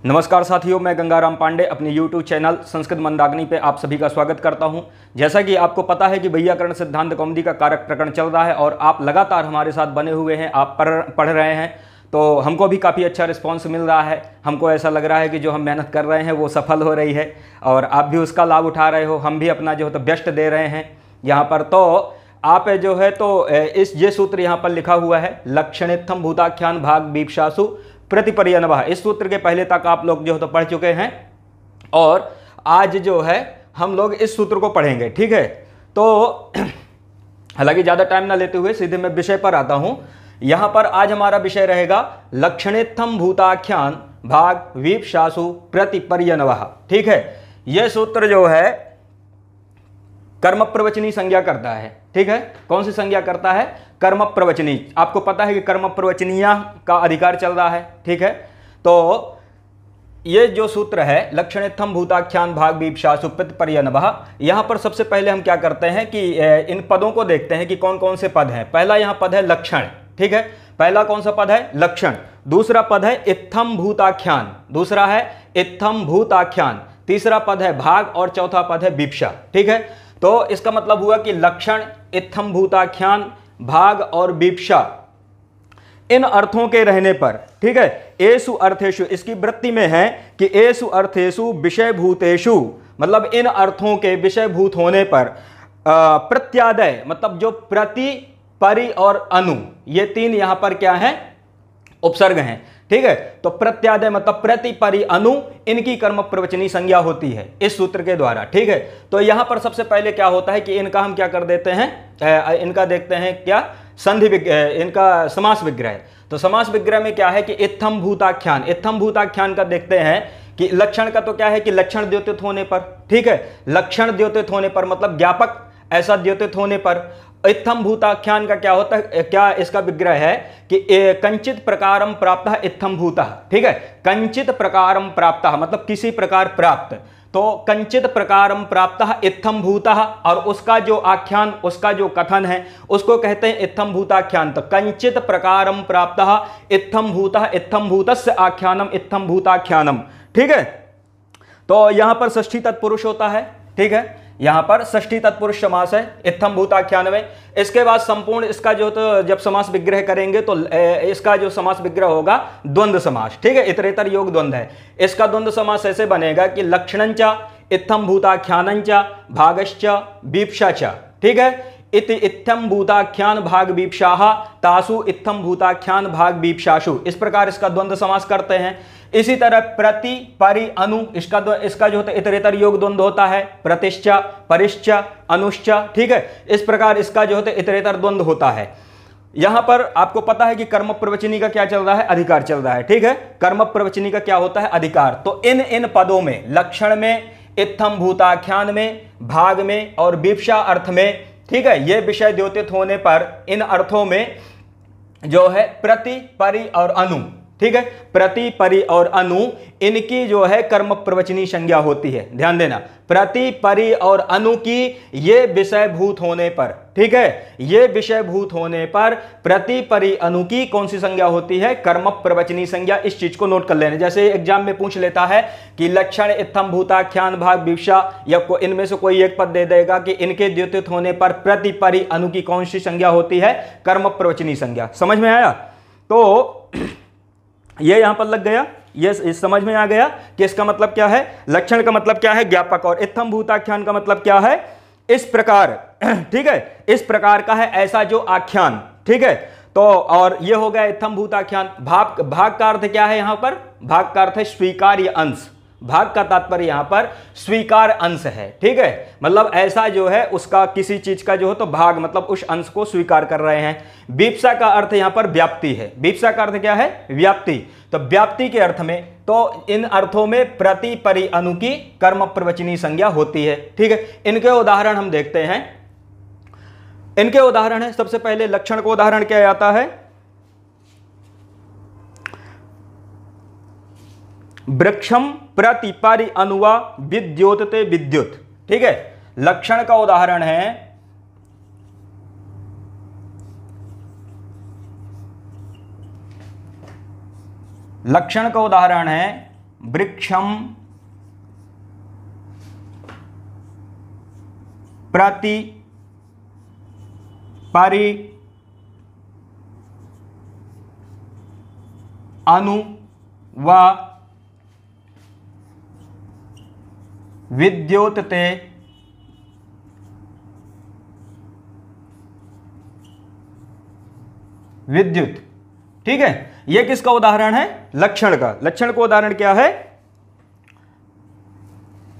नमस्कार साथियों, मैं गंगाराम पांडे अपने YouTube चैनल संस्कृत मंदाकिनी पे आप सभी का स्वागत करता हूं। जैसा कि आपको पता है कि वैयाकरण सिद्धांत कौमुदी का कारक प्रकरण चल रहा है और आप लगातार हमारे साथ बने हुए हैं, आप पढ़ रहे हैं, तो हमको भी काफ़ी अच्छा रिस्पांस मिल रहा है। हमको ऐसा लग रहा है कि जो हम मेहनत कर रहे हैं वो सफल हो रही है और आप भी उसका लाभ उठा रहे हो। हम भी अपना जो है तो बेस्ट दे रहे हैं यहाँ पर। तो आप जो है तो ये सूत्र यहाँ पर लिखा हुआ है, लक्षणित्थम भूताख्यान भाग बीपशासु प्रतिपर्यनवः। इस सूत्र के पहले तक आप लोग जो है तो पढ़ चुके हैं और आज जो है हम लोग इस सूत्र को पढ़ेंगे। ठीक है, तो हालांकि ज़्यादा टाइम ना लेते हुए सीधे मैं विषय पर आता हूं। यहां पर आज हमारा विषय रहेगा लक्षणित्थम भूताख्यान भाग वीपशासु प्रतिपर्यनवः। ठीक है, यह सूत्र जो है कर्म प्रवचनी संज्ञा करता है। ठीक है, कौन सी संज्ञा करता है? कर्म प्रवचनी। आपको पता है कि कर्म प्रवचनीय का अधिकार चल रहा है। ठीक है, तो ये जो सूत्र है लक्षणित्थम भूताख्यान भाग बीपशासु प्रतिपर्यनवः, यहां पर सबसे पहले हम क्या करते हैं कि इन पदों को देखते हैं कि कौन कौन से पद हैं। पहला यहां पद है लक्षण। ठीक है, पहला कौन सा पद है? लक्षण। दूसरा पद है इत्थम भूताख्यान, दूसरा है इत्थम भूताख्यान। तीसरा पद है भाग और चौथा पद है बीपशा। ठीक है, तो इसका मतलब हुआ कि लक्षण, इत्थम भूताख्यान, भाग और बीपशा, इन अर्थों के रहने पर, ठीक है, एषु अर्थेषु, इसकी वृत्ति में है कि एषु अर्थेषु विषय भूतेषु, मतलब इन अर्थों के विषय भूत होने पर प्रत्यादय, मतलब जो प्रति, परि और अनु, ये तीन यहां पर क्या है? उपसर्ग हैं। ठीक है, तो प्रत्यादय मतलब प्रति, परि, अनु, इनकी कर्म प्रवचनी संज्ञा होती है इस सूत्र के द्वारा। ठीक है, तो यहां पर सबसे पहले क्या होता है कि इनका हम क्या कर देते हैं, इनका देखते हैं क्या, संधि इनका समास विग्रह। तो समास विग्रह में क्या है कि इत्थम भूताख्यान, इत्थम भूताख्यान का देखते हैं कि लक्षण का तो क्या है कि लक्षण द्योतित होने पर, ठीक है, लक्षण द्योतित होने पर मतलब ज्ञापक ऐसा द्योतित होने पर। इत्थम भूताख्यान का क्या होता है, क्या इसका विग्रह है कि कंचित प्रकारम प्राप्तः इत्थम भूतः। ठीक है, कंचित प्रकारम प्राप्तः मतलब किसी प्रकार प्राप्त, तो कंचित प्रकारम प्राप्तः इत्थम भूतः, और उसका जो आख्यान, उसका जो कथन है उसको कहते हैं इत्थम भूताख्यान। तो कंचित प्रकारम प्राप्तः इत्थम भूतः, इत्थम भूतस्य आख्यानम इत्थम भूताख्यानम। ठीक है, तो यहां पर षष्ठी तत्पुरुष होता है। ठीक है, यहां पर षष्ठी तत्पुरुष समास है इत्थम भूताख्यान में। इसके बाद संपूर्ण इसका जो तो जब समास विग्रह करेंगे तो इसका जो समास विग्रह होगा द्वंद्व समास। ठीक है, इतरेतर योग द्वंद्व है। इसका द्वंद्व समास ऐसे बनेगा कि लक्षणंच इत्थम भूताख्यानंच भागश्च बीपशाच। ठीक है, इति इत्थम भूताख्यान भाग बीपशाः तासु इत्थम भूताख्यान भाग बीपशासु, इस प्रकार इसका द्वंद्व समास करते हैं। इसी तरह प्रति, परि, अनु, इसका जो होता है इतरेतर योग द्वंद्व होता है, प्रतिश्च, परिश्च, अनुश्च। ठीक है, इस प्रकार इसका जो होता है इतरेतर द्वंद्व होता है। यहां पर आपको पता है कि कर्म प्रवचनी का क्या चल रहा है? अधिकार चल रहा है। ठीक है, कर्म प्रवचनी का क्या होता है? अधिकार। तो इन पदों में, लक्षण में, इत्थम भूताख्यान में, भाग में और बीपशा अर्थ में, ठीक है, ये विषय द्योतित होने पर इन अर्थों में जो है प्रति, परि और अनु, ठीक है, प्रति, परि और अनु, इनकी जो है कर्म प्रवचनी संज्ञा होती है। ध्यान देना, प्रति, परि और अनु की ये विषय भूत होने पर, ठीक है, ये विषय भूत होने पर प्रति, परि, अनु की कौन सी संज्ञा होती है? कर्म प्रवचनी संज्ञा। इस चीज को नोट कर लेना। जैसे एग्जाम में पूछ लेता है कि लक्षण, इत्थम भूताख्यान भाग बीपशा, या इनमें से कोई एक पद दे देगा कि इनके द्योतित होने पर प्रति, परि, अनु की कौन सी संज्ञा होती है? कर्म प्रवचनी संज्ञा। समझ में आया? तो ये यहां पर लग गया, ये समझ में आ गया कि इसका मतलब क्या है? लक्षण का मतलब क्या है? ज्ञापक। और इत्थम भूताख्यान का मतलब क्या है? इस प्रकार। ठीक है, इस प्रकार का है ऐसा जो आख्यान। ठीक है, तो और ये हो गया इत्थम भूताख्यान। भाग का अर्थ क्या है यहां पर? भाग का अर्थ है स्वीकार्य अंश। भाग का तात्पर्य यहां पर स्वीकार अंश है। ठीक है, मतलब ऐसा जो है उसका किसी चीज का जो हो तो भाग, मतलब उस अंश को स्वीकार कर रहे हैं। बीपशा का अर्थ यहां पर व्याप्ति है। बीपशा का अर्थ क्या है? व्याप्ति। तो व्याप्ति के अर्थ में, तो इन अर्थों में प्रति, परि, अनु की कर्म प्रवचनी संज्ञा होती है। ठीक है, इनके उदाहरण हम देखते हैं। इनके उदाहरण है, सबसे पहले लक्षण को उदाहरण क्या आता है? वृक्षम प्रति, परि, अनुवा विद्योतते विद्युत। ठीक है, लक्षण का उदाहरण है लक्षण का उदाहरण है वृक्षम प्रति परि अनु व विद्युत्ते विद्युत। ठीक है, यह किसका उदाहरण है? लक्षण का। लक्षण का उदाहरण क्या है?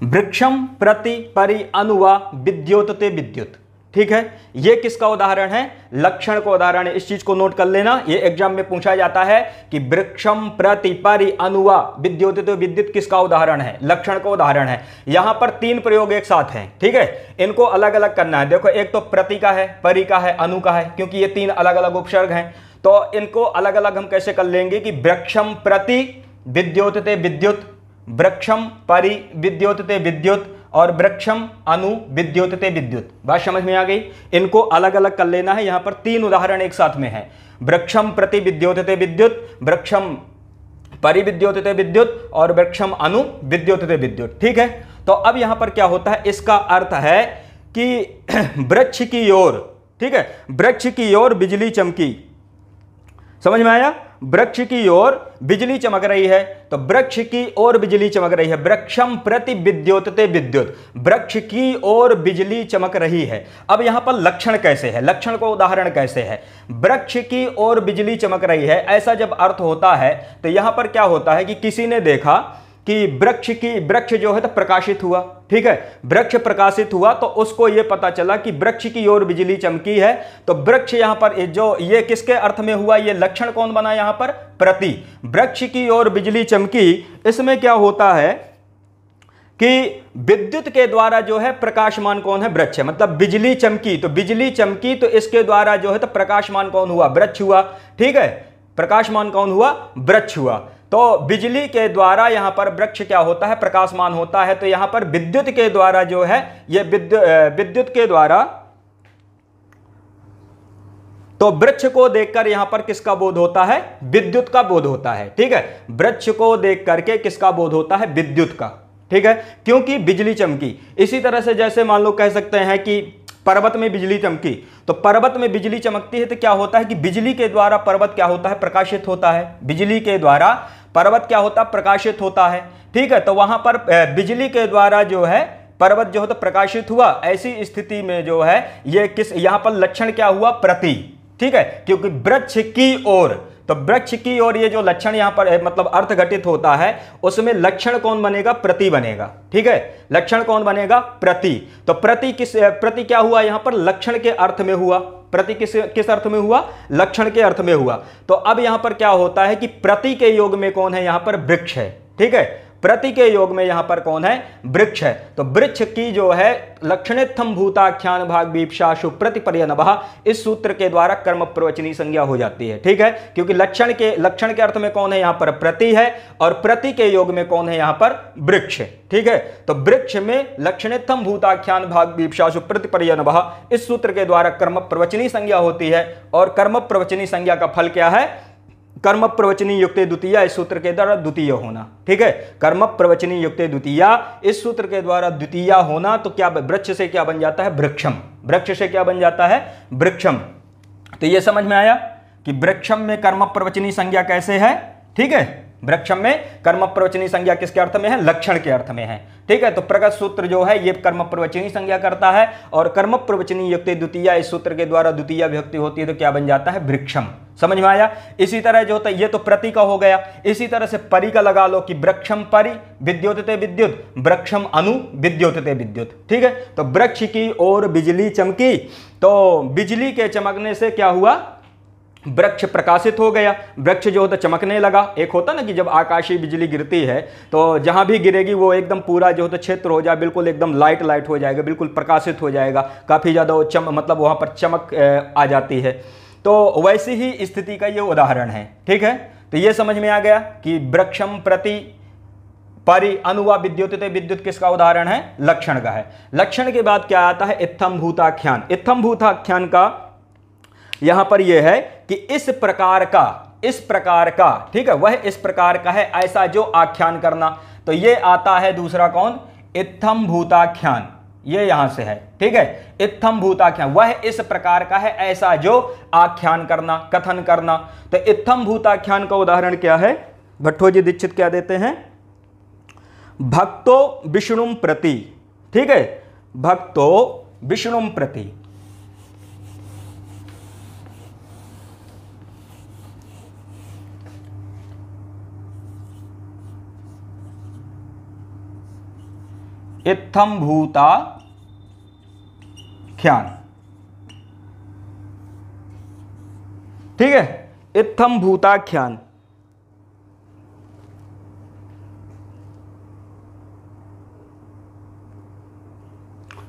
वृक्षम प्रति परि अनु व विद्युत्ते विद्युत। ठीक है, यह किसका उदाहरण है? लक्षण का उदाहरण है। इस चीज को नोट कर लेना, यह एग्जाम में पूछा जाता है कि वृक्षम प्रति परि अनु व विद्युत्ते विद्युत किसका उदाहरण है? लक्षण का उदाहरण है। यहां पर 3 प्रयोग एक साथ हैं। ठीक है, इनको अलग अलग करना है। देखो, एक तो प्रति का है, परि का है, अनु का है, क्योंकि ये 3 अलग अलग उपसर्ग हैं। तो इनको अलग अलग हम कैसे कर लेंगे कि वृक्षम प्रति विद्युत्ते विद्युत, वृक्षम परि विद्युत्ते विद्युत और वृक्षम अनु विद्युत्ते विद्युत। बात समझ में आ गई? इनको अलग अलग कर लेना है। यहां पर 3 उदाहरण एक साथ में है। वृक्षम प्रति विद्युत्ते विद्युत, वृक्षम परि विद्युत्ते विद्युत और वृक्षम अनु विद्युत्ते विद्युत। ठीक है, तो अब यहां पर क्या होता है? इसका अर्थ है कि वृक्ष की ओर, ठीक है, वृक्ष की ओर बिजली चमकी। समझ में आया? वृक्ष की ओर बिजली चमक रही है, तो वृक्ष की ओर बिजली चमक रही है। वृक्षम प्रति विद्युत्ते विद्युत, वृक्ष की ओर बिजली चमक रही है। अब यहां पर लक्षण कैसे है? लक्षण को उदाहरण कैसे है? वृक्ष की ओर बिजली चमक रही है, ऐसा जब अर्थ होता है तो यहां पर क्या होता है कि किसी ने देखा कि वृक्ष जो है तो प्रकाशित हुआ। ठीक है, वृक्ष प्रकाशित हुआ तो उसको यह पता चला कि वृक्ष की ओर बिजली चमकी है। तो वृक्ष यहां पर जो ये किसके अर्थ में हुआ? ये लक्षण कौन बना यहां पर? प्रति। वृक्ष की ओर बिजली चमकी, इसमें क्या होता है कि विद्युत के द्वारा जो है प्रकाशमान कौन है? वृक्ष है। मतलब बिजली चमकी, तो बिजली चमकी तो इसके द्वारा जो है तो प्रकाशमान कौन हुआ? वृक्ष हुआ। ठीक है, प्रकाशमान कौन हुआ? वृक्ष हुआ। तो बिजली के द्वारा यहां पर वृक्ष क्या होता है? प्रकाशमान होता है। तो यहां पर विद्युत के द्वारा जो है ये विद्युत के द्वारा, तो वृक्ष को देखकर यहां पर किसका बोध होता है? विद्युत का बोध होता है। ठीक है, वृक्ष को देख करके किसका बोध होता है? विद्युत का। ठीक है, क्योंकि बिजली चमकी। इसी तरह से जैसे मान लो कह सकते हैं कि पर्वत में बिजली चमकी, तो पर्वत में बिजली चमकती है तो क्या होता है कि बिजली के द्वारा पर्वत क्या होता है? प्रकाशित होता है। बिजली के द्वारा पर्वत क्या होता है? प्रकाशित होता है। ठीक है, तो वहां पर बिजली के द्वारा जो है पर्वत जो है तो प्रकाशित हुआ। ऐसी स्थिति में जो है ये किस, यहां पर लक्षण क्या हुआ? प्रति। ठीक है, क्योंकि वृक्ष की ओर, तो वृक्ष की ओर ये जो लक्षण यहां पर मतलब अर्थ घटित होता है उसमें लक्षण कौन बनेगा? प्रति बनेगा। ठीक है, लक्षण कौन बनेगा? प्रति। तो प्रति क्या हुआ यहां पर? लक्षण के अर्थ में हुआ। प्रति किस अर्थ में हुआ? लक्षण के अर्थ में हुआ। तो अब यहां पर क्या होता है कि प्रति के योग में कौन है? यहां पर वृक्ष है। ठीक है, प्रति के योग में यहां पर कौन है? वृक्ष है। तो वृक्ष की जो है लक्षणेत्थम भूताख्यान भाग विपशाशु प्रतिपर्यनभः, इस सूत्र के द्वारा कर्म प्रवचनी संज्ञा हो जाती है। ठीक है, क्योंकि लक्षण के अर्थ में कौन है? यहां पर प्रति है, और प्रति के योग में कौन है? यहां पर वृक्ष। ठीक है, तो वृक्ष में लक्षणेत्थम भूताख्यान भाग विपशाशु प्रतिपर्यनभः, इस सूत्र के द्वारा कर्म प्रवचनी संज्ञा होती है। और कर्म प्रवचनी संज्ञा का फल क्या है? कर्म प्रवचनी युक्ते द्वितीया, इस सूत्र के द्वारा द्वितीय होना। ठीक है, कर्म प्रवचनी युक्ते द्वितीया, इस सूत्र के द्वारा द्वितीया होना। तो क्या वृक्ष से क्या बन जाता है? वृक्षम। वृक्ष से क्या बन जाता है? वृक्षम। तो ये समझ में आया कि वृक्षम में कर्म प्रवचनी संज्ञा कैसे है। ठीक है, वृक्षम में कर्म प्रवचनी संज्ञा किसके अर्थ में है? लक्षण के अर्थ में है। ठीक है, तो प्रगत सूत्र जो है ये कर्म प्रवचनी संज्ञा करता है, और कर्म प्रवचनी युक्ते द्वितीया, इस सूत्र के द्वारा द्वितीया विभक्ति होती है तो क्या बन जाता है? वृक्षम। समझ में आया? इसी तरह जो होता है, ये तो प्रति का हो गया। इसी तरह से परि का लगा लो कि वृक्षम परि विद्युत्ते विद्युत, वृक्षम अनु विद्युत्ते विद्युत। ठीक है, तो वृक्ष की ओर बिजली चमकी, तो बिजली के चमकने से क्या हुआ? वृक्ष प्रकाशित हो गया। वृक्ष जो होता चमकने लगा। एक होता ना कि जब आकाशीय बिजली गिरती है तो जहां भी गिरेगी वो एकदम पूरा जो होता क्षेत्र हो जाए बिल्कुल एकदम लाइट हो जाएगा, बिल्कुल प्रकाशित हो जाएगा, काफी ज्यादा मतलब वहां पर चमक आ जाती है। तो वैसी ही स्थिति का ये उदाहरण है। ठीक है, तो ये समझ में आ गया कि वृक्षम प्रति परि अनु व विद्युत्ते विद्युत किसका उदाहरण है? लक्षण का है। लक्षण के बाद क्या आता है? इत्थम भूताख्यान। इत्थम भूताख्यान का यहां पर यह है कि इस प्रकार का, इस प्रकार का, ठीक है, वह इस प्रकार का है, ऐसा जो आख्यान करना। तो ये आता है दूसरा कौन, इत्थम भूताख्यान, ये यहां से है, ठीक है, इत्थम भूताख्यान, वह इस प्रकार का है, ऐसा जो आख्यान करना, कथन करना। तो इत्थम भूताख्यान का उदाहरण क्या है, भट्टोजी दीक्षित क्या देते हैं, भक्तो विष्णुम प्रति, ठीक है, भक्तो विष्णुम प्रति, इत्थम भूताख्यान, ठीक है, इत्थम भूताख्यान।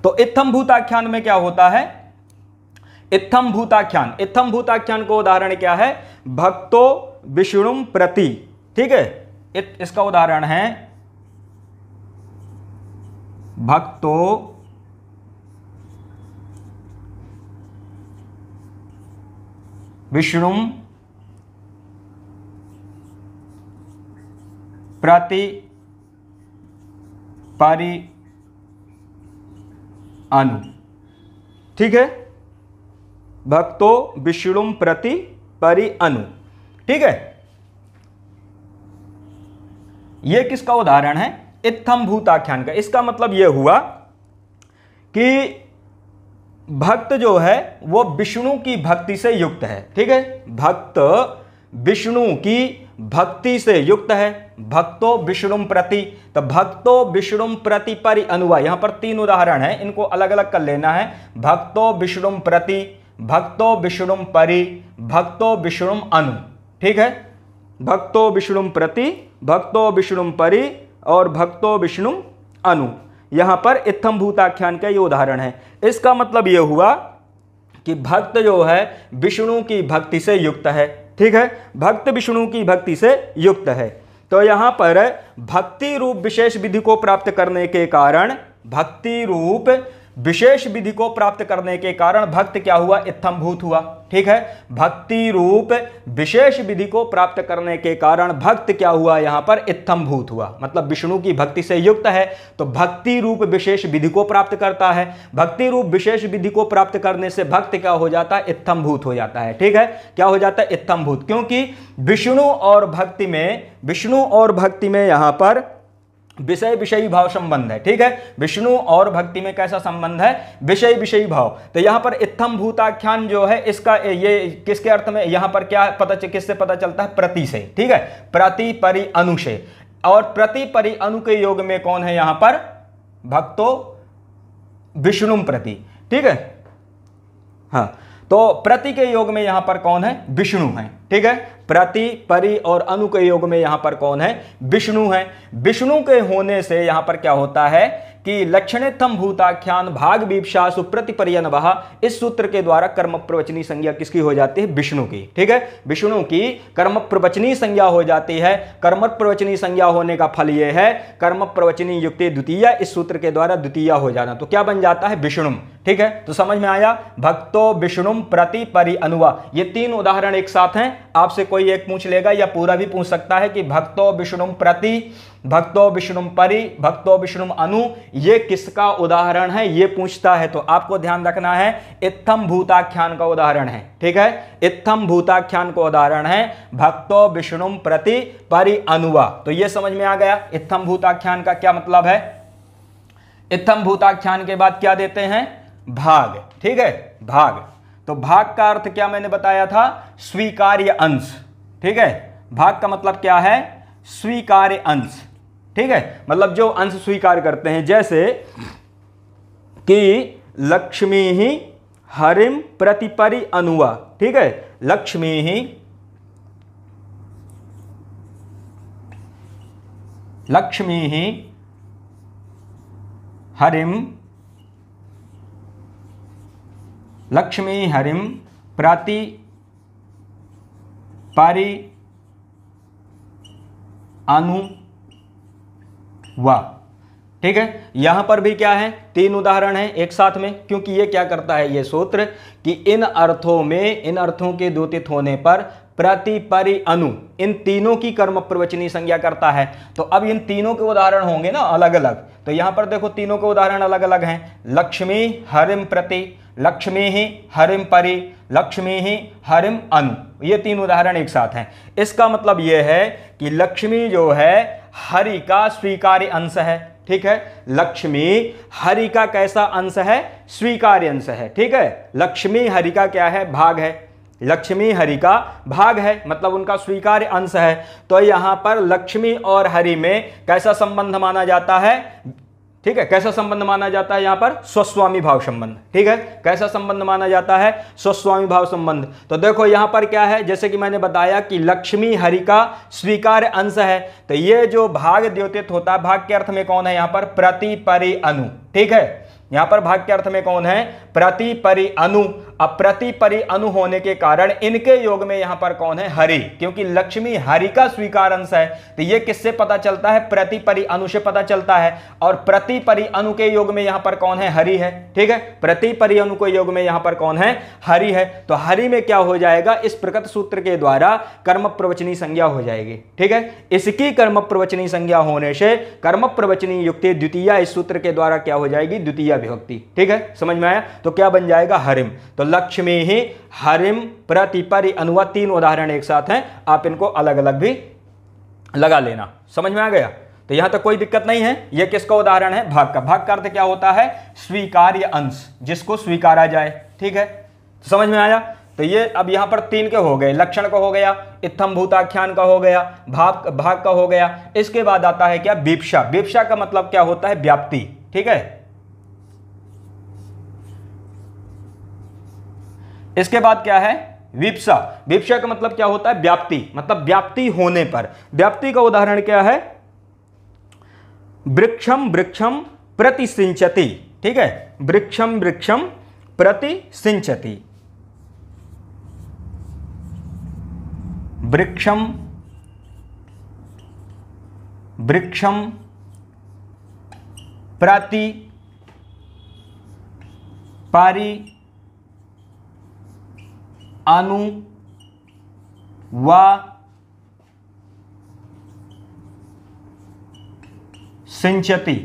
तो इत्थम भूताख्यान में क्या होता है, इत्थम भूताख्यान, इत्थम भूताख्यान को उदाहरण क्या है, भक्तो विष्णुम प्रति, ठीक है, इसका उदाहरण है भक्तो विष्णुम प्रति परि अनु, ठीक है, भक्तो विष्णुम प्रति परि अनु, ठीक है। यह किसका उदाहरण है, इत्थम भूताख्यान का। इसका मतलब यह हुआ कि भक्त जो है वो विष्णु की भक्ति से युक्त है, ठीक है, भक्त विष्णु की भक्ति से युक्त है, भक्तो विष्णुम प्रति। तो भक्तो विष्णुम प्रति परि अनुवा, यहां पर 3 उदाहरण है, इनको अलग अलग कर लेना है, भक्तो विष्णुम प्रति, भक्तो विष्णुम परि, भक्तो विष्णुम अनु, ठीक है, भक्तो विष्णुम प्रति, भक्तो विष्णुम परि और भक्तो विष्णु अनु। यहां पर इत्थम भूताख्यान का ये उदाहरण है। इसका मतलब यह हुआ कि भक्त जो है विष्णु की भक्ति से युक्त है, ठीक है, भक्त विष्णु की भक्ति से युक्त है। तो यहां पर भक्ति रूप विशेष विधि को प्राप्त करने के कारण, भक्ति रूप विशेष विधि को प्राप्त करने के कारण भक्त क्या हुआ, इत्थम भूत हुआ, ठीक है, भक्ति रूप विशेष विधि को प्राप्त करने के कारण भक्त क्या हुआ, यहां पर इत्थम भूत हुआ, मतलब विष्णु की भक्ति से युक्त है तो भक्ति रूप विशेष विधि को प्राप्त करता है। भक्ति रूप विशेष विधि को प्राप्त करने से भक्त क्या हो जाता है, इत्थम भूत हो जाता है, ठीक है, क्या हो जाता है, इत्थम भूत, क्योंकि विष्णु और भक्ति में यहां पर विषय विषयी भाव संबंध है, ठीक है, विष्णु और भक्ति में कैसा संबंध है, विषय विषयी भाव। तो यहां पर इत्थम भूताख्यान जो है इसका ये किसके अर्थ में, यहां पर क्या किससे पता चलता है, प्रति से, ठीक है, प्रति परि अनु से। और प्रति परि अनु के योग में कौन है, यहां पर भक्तो विष्णुम प्रति, ठीक है, हाँ, तो प्रति के योग में यहां पर कौन है, विष्णु है, ठीक है, प्रति परि और अनु के योग में यहां पर कौन है, विष्णु है। विष्णु के होने से यहां पर क्या होता है कि लक्षणेत्थम भूताख्यान भाग विवक्षा सुप्रतिपर्यनवः, इस सूत्र के द्वारा कर्म प्रवचनी संज्ञा किसकी हो जाती है, विष्णु की, ठीक है, विष्णु की कर्म प्रवचनी संज्ञा हो जाती है। कर्म प्रवचनी संज्ञा होने का फल यह है कर्म प्रवचनी युक्ति द्वितीय, इस सूत्र के द्वारा द्वितीय हो जाना, तो क्या बन जाता है, विष्णु, ठीक है। तो समझ में आया, भक्तो विष्णुम प्रति परि अनुवा, ये 3 उदाहरण एक साथ हैं। आपसे कोई एक पूछ लेगा या पूरा भी पूछ सकता है कि भक्तो विष्णुम प्रति, भक्तो विष्णुम परि, भक्तो विष्णुम अनु, ये किसका उदाहरण है, ये पूछता है। तो आपको ध्यान रखना है इत्थम भूताख्यान का उदाहरण है, ठीक है, इत्थम भूताख्यान का उदाहरण है भक्तो विष्णुम प्रति परि अनुवा। तो ये समझ में आ गया इत्थम भूताख्यान का क्या मतलब है। इत्थम भूताख्यान के बाद क्या देते हैं, भाग, ठीक है, भाग। तो भाग का अर्थ क्या मैंने बताया था, स्वीकार्य अंश, ठीक है, भाग का मतलब क्या है, स्वीकार्य अंश, ठीक है, मतलब जो अंश स्वीकार करते हैं, जैसे कि लक्ष्मी ही हरिम प्रतिपरि अनुवा, ठीक है, लक्ष्मी ही हरिम, लक्ष्मी हरिम प्रति परि अनु वा, ठीक है, यहां पर भी क्या है, 3 उदाहरण हैं एक साथ में, क्योंकि ये क्या करता है ये सूत्र कि इन अर्थों के द्योतित होने पर प्रति परि अनु, इन तीनों की कर्म प्रवचनी संज्ञा करता है। तो अब इन तीनों के उदाहरण होंगे ना अलग अलग, तो यहां पर देखो तीनों के उदाहरण अलग अलग हैं। लक्ष्मी हरिम प्रति, लक्ष्मी ही हरिम परि, लक्ष्मी ही हरिम अनु, ये 3 उदाहरण एक साथ हैं। इसका मतलब यह है कि लक्ष्मी जो है हरि का स्वीकार्य अंश है। ठीक है, लक्ष्मी हरि का कैसा अंश है, स्वीकार्य अंश है। ठीक है, लक्ष्मी हरि का क्या है, भाग है, लक्ष्मी हरि का भाग है, मतलब उनका स्वीकार्य अंश है। तो यहां पर लक्ष्मी और हरि में कैसा संबंध माना जाता है, ठीक है, कैसा संबंध माना जाता है यहां पर, स्वस्वामी भाव संबंध। ठीक है, कैसा संबंध माना जाता है, स्वस्वामी भाव संबंध। तो देखो यहां पर क्या है, जैसे कि मैंने बताया कि लक्ष्मी हरि का स्वीकार्य अंश है, तो ये जो भाग द्योतित होता है, भाग के अर्थ में कौन है यहां पर, प्रति परि अनु। ठीक है, यहां पर भाग के अर्थ में कौन है, प्रति परि अनु। अब प्रति परि अनु होने के कारण इनके योग में यहां पर कौन है, हरि, क्योंकि लक्ष्मी हरि का स्वीकार अंश है। तो ये किससे पता चलता है, प्रति परि अनु से पता चलता है, और प्रति परि अनु के योग में यहां पर कौन है, हरि है। ठीक है, प्रति परि अनु के योग में यहां पर कौन है, हरि है। तो हरि में क्या हो जाएगा, इस प्रकृत सूत्र के द्वारा कर्म प्रवचनी संज्ञा हो जाएगी। ठीक है, इसकी कर्म प्रवचनी संज्ञा होने से कर्म प्रवचनी युक्ति द्वितीय इस सूत्र के द्वारा क्या हो जाएगी, द्वितीय विभक्ति। ठीक है, समझ में आया, तो क्या बन जाएगा, हरिम। तो लक्ष्मी ही हरिम प्रति परि अनु, 3 उदाहरण एक साथ हैं, आप इनको अलग अलग भी लगा लेना। समझ में आ गया, तो यहां तक कोई दिक्कत नहीं है। यह किसका उदाहरण है, भाग का। भाग का अर्थ क्या होता है, स्वीकार्य अंश, जिसको स्वीकारा जाए। ठीक है, समझ में आया। तो ये अब यहां पर 3 के हो गए, लक्षण का हो गया, इत्थम भूताख्यान का हो गया, भाग का हो गया। इसके बाद आता है क्या, विप्सा। विप्सा का मतलब क्या होता है, व्याप्ति। ठीक है, इसके बाद क्या है, विप्सा। विप्सा का मतलब क्या होता है, व्याप्ति, मतलब व्याप्ति होने पर। व्याप्ति का उदाहरण क्या है, वृक्षम वृक्षम प्रतिसिंचति। ठीक है, वृक्षम वृक्षम प्रतिसिंचति, वृक्षम वृक्षम प्रति परि अनु व सिंचति।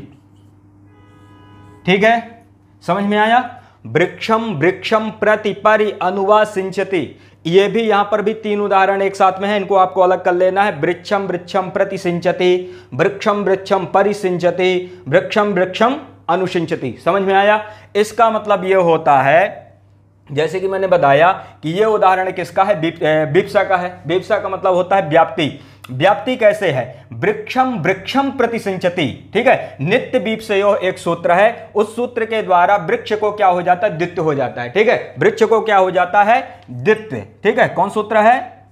ठीक है, समझ में आया। वृक्षम वृक्षम प्रति परि अनु व सिंचति, ये भी यहां पर भी 3 उदाहरण एक साथ में है, इनको आपको अलग कर लेना है। वृक्षम वृक्षम प्रति सिंचति, वृक्षम वृक्षम परिसिंचति, वृक्षम वृक्षम अनुसिंचति। समझ में आया। इसका मतलब यह होता है, जैसे कि मैंने बताया कि यह उदाहरण किसका है, विप्सा का है। विप्सा का मतलब होता है व्याप्ति। व्याप्ति कैसे है, वृक्षम वृक्षम प्रतिसिंचति। ठीक है, नित्य विप्सयो एक सूत्र है, उस सूत्र के द्वारा वृक्ष को क्या हो जाता है, द्वित्व हो जाता है। ठीक है, वृक्ष को क्या हो जाता है, द्वित्व। ठीक है, कौन सूत्र है,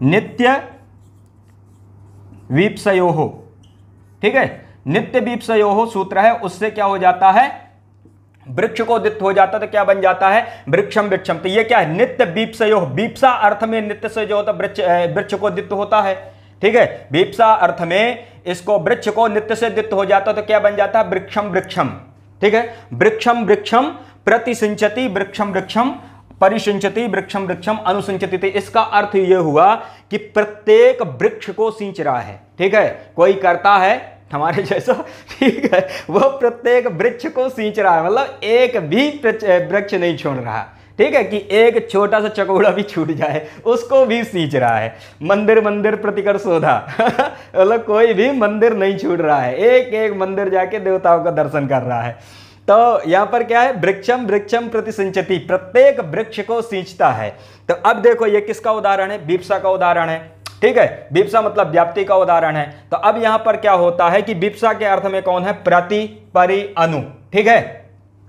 नित्य विप्सयो। ठीक है, नित्य विप्सयो सूत्र है, उससे क्या हो जाता है, वृक्ष को द्वित्व हो जाता, तो क्या बन जाता है, वृक्षम वृक्षम। तो ये क्या है, नित्य विप्सयो। विप्सा अर्थ में नित्य से जो होता है वृक्ष को द्वित्व होता है। ठीक है, विप्सा अर्थ में इसको वृक्ष को नित्य से द्वित्व हो जाता, तो क्या बन जाता है, वृक्षम वृक्षम। ठीक है, वृक्षम वृक्षम प्रतिसिंचति, वृक्षम वृक्षम परिसिंचति, वृक्षम वृक्षम अनुसिंचति। इसका अर्थ यह हुआ कि प्रत्येक वृक्ष को सींच रहा है। ठीक है, कोई करता है हमारे जैसा, ठीक है, वह प्रत्येक वृक्ष को सींच रहा है, मतलब एक भी वृक्ष नहीं छोड़ रहा। ठीक है, कि एक छोटा सा चकोड़ा भी छूट जाए उसको भी सींच रहा है। मंदिर मंदिर प्रतिकर शोधा मतलब कोई भी मंदिर नहीं छूट रहा है, एक एक मंदिर जाके देवताओं का दर्शन कर रहा है। तो यहां पर क्या है, वृक्षम वृक्षम प्रतिसिंचति, प्रत्येक वृक्ष को सींचता है। तो अब देखो ये किसका उदाहरण है, विप्सा का उदाहरण है। ठीक है, विप्सा मतलब व्याप्ति का उदाहरण है। तो अब यहां पर क्या होता है कि विप्सा के अर्थ में कौन है, प्रति परि अनु। ठीक है,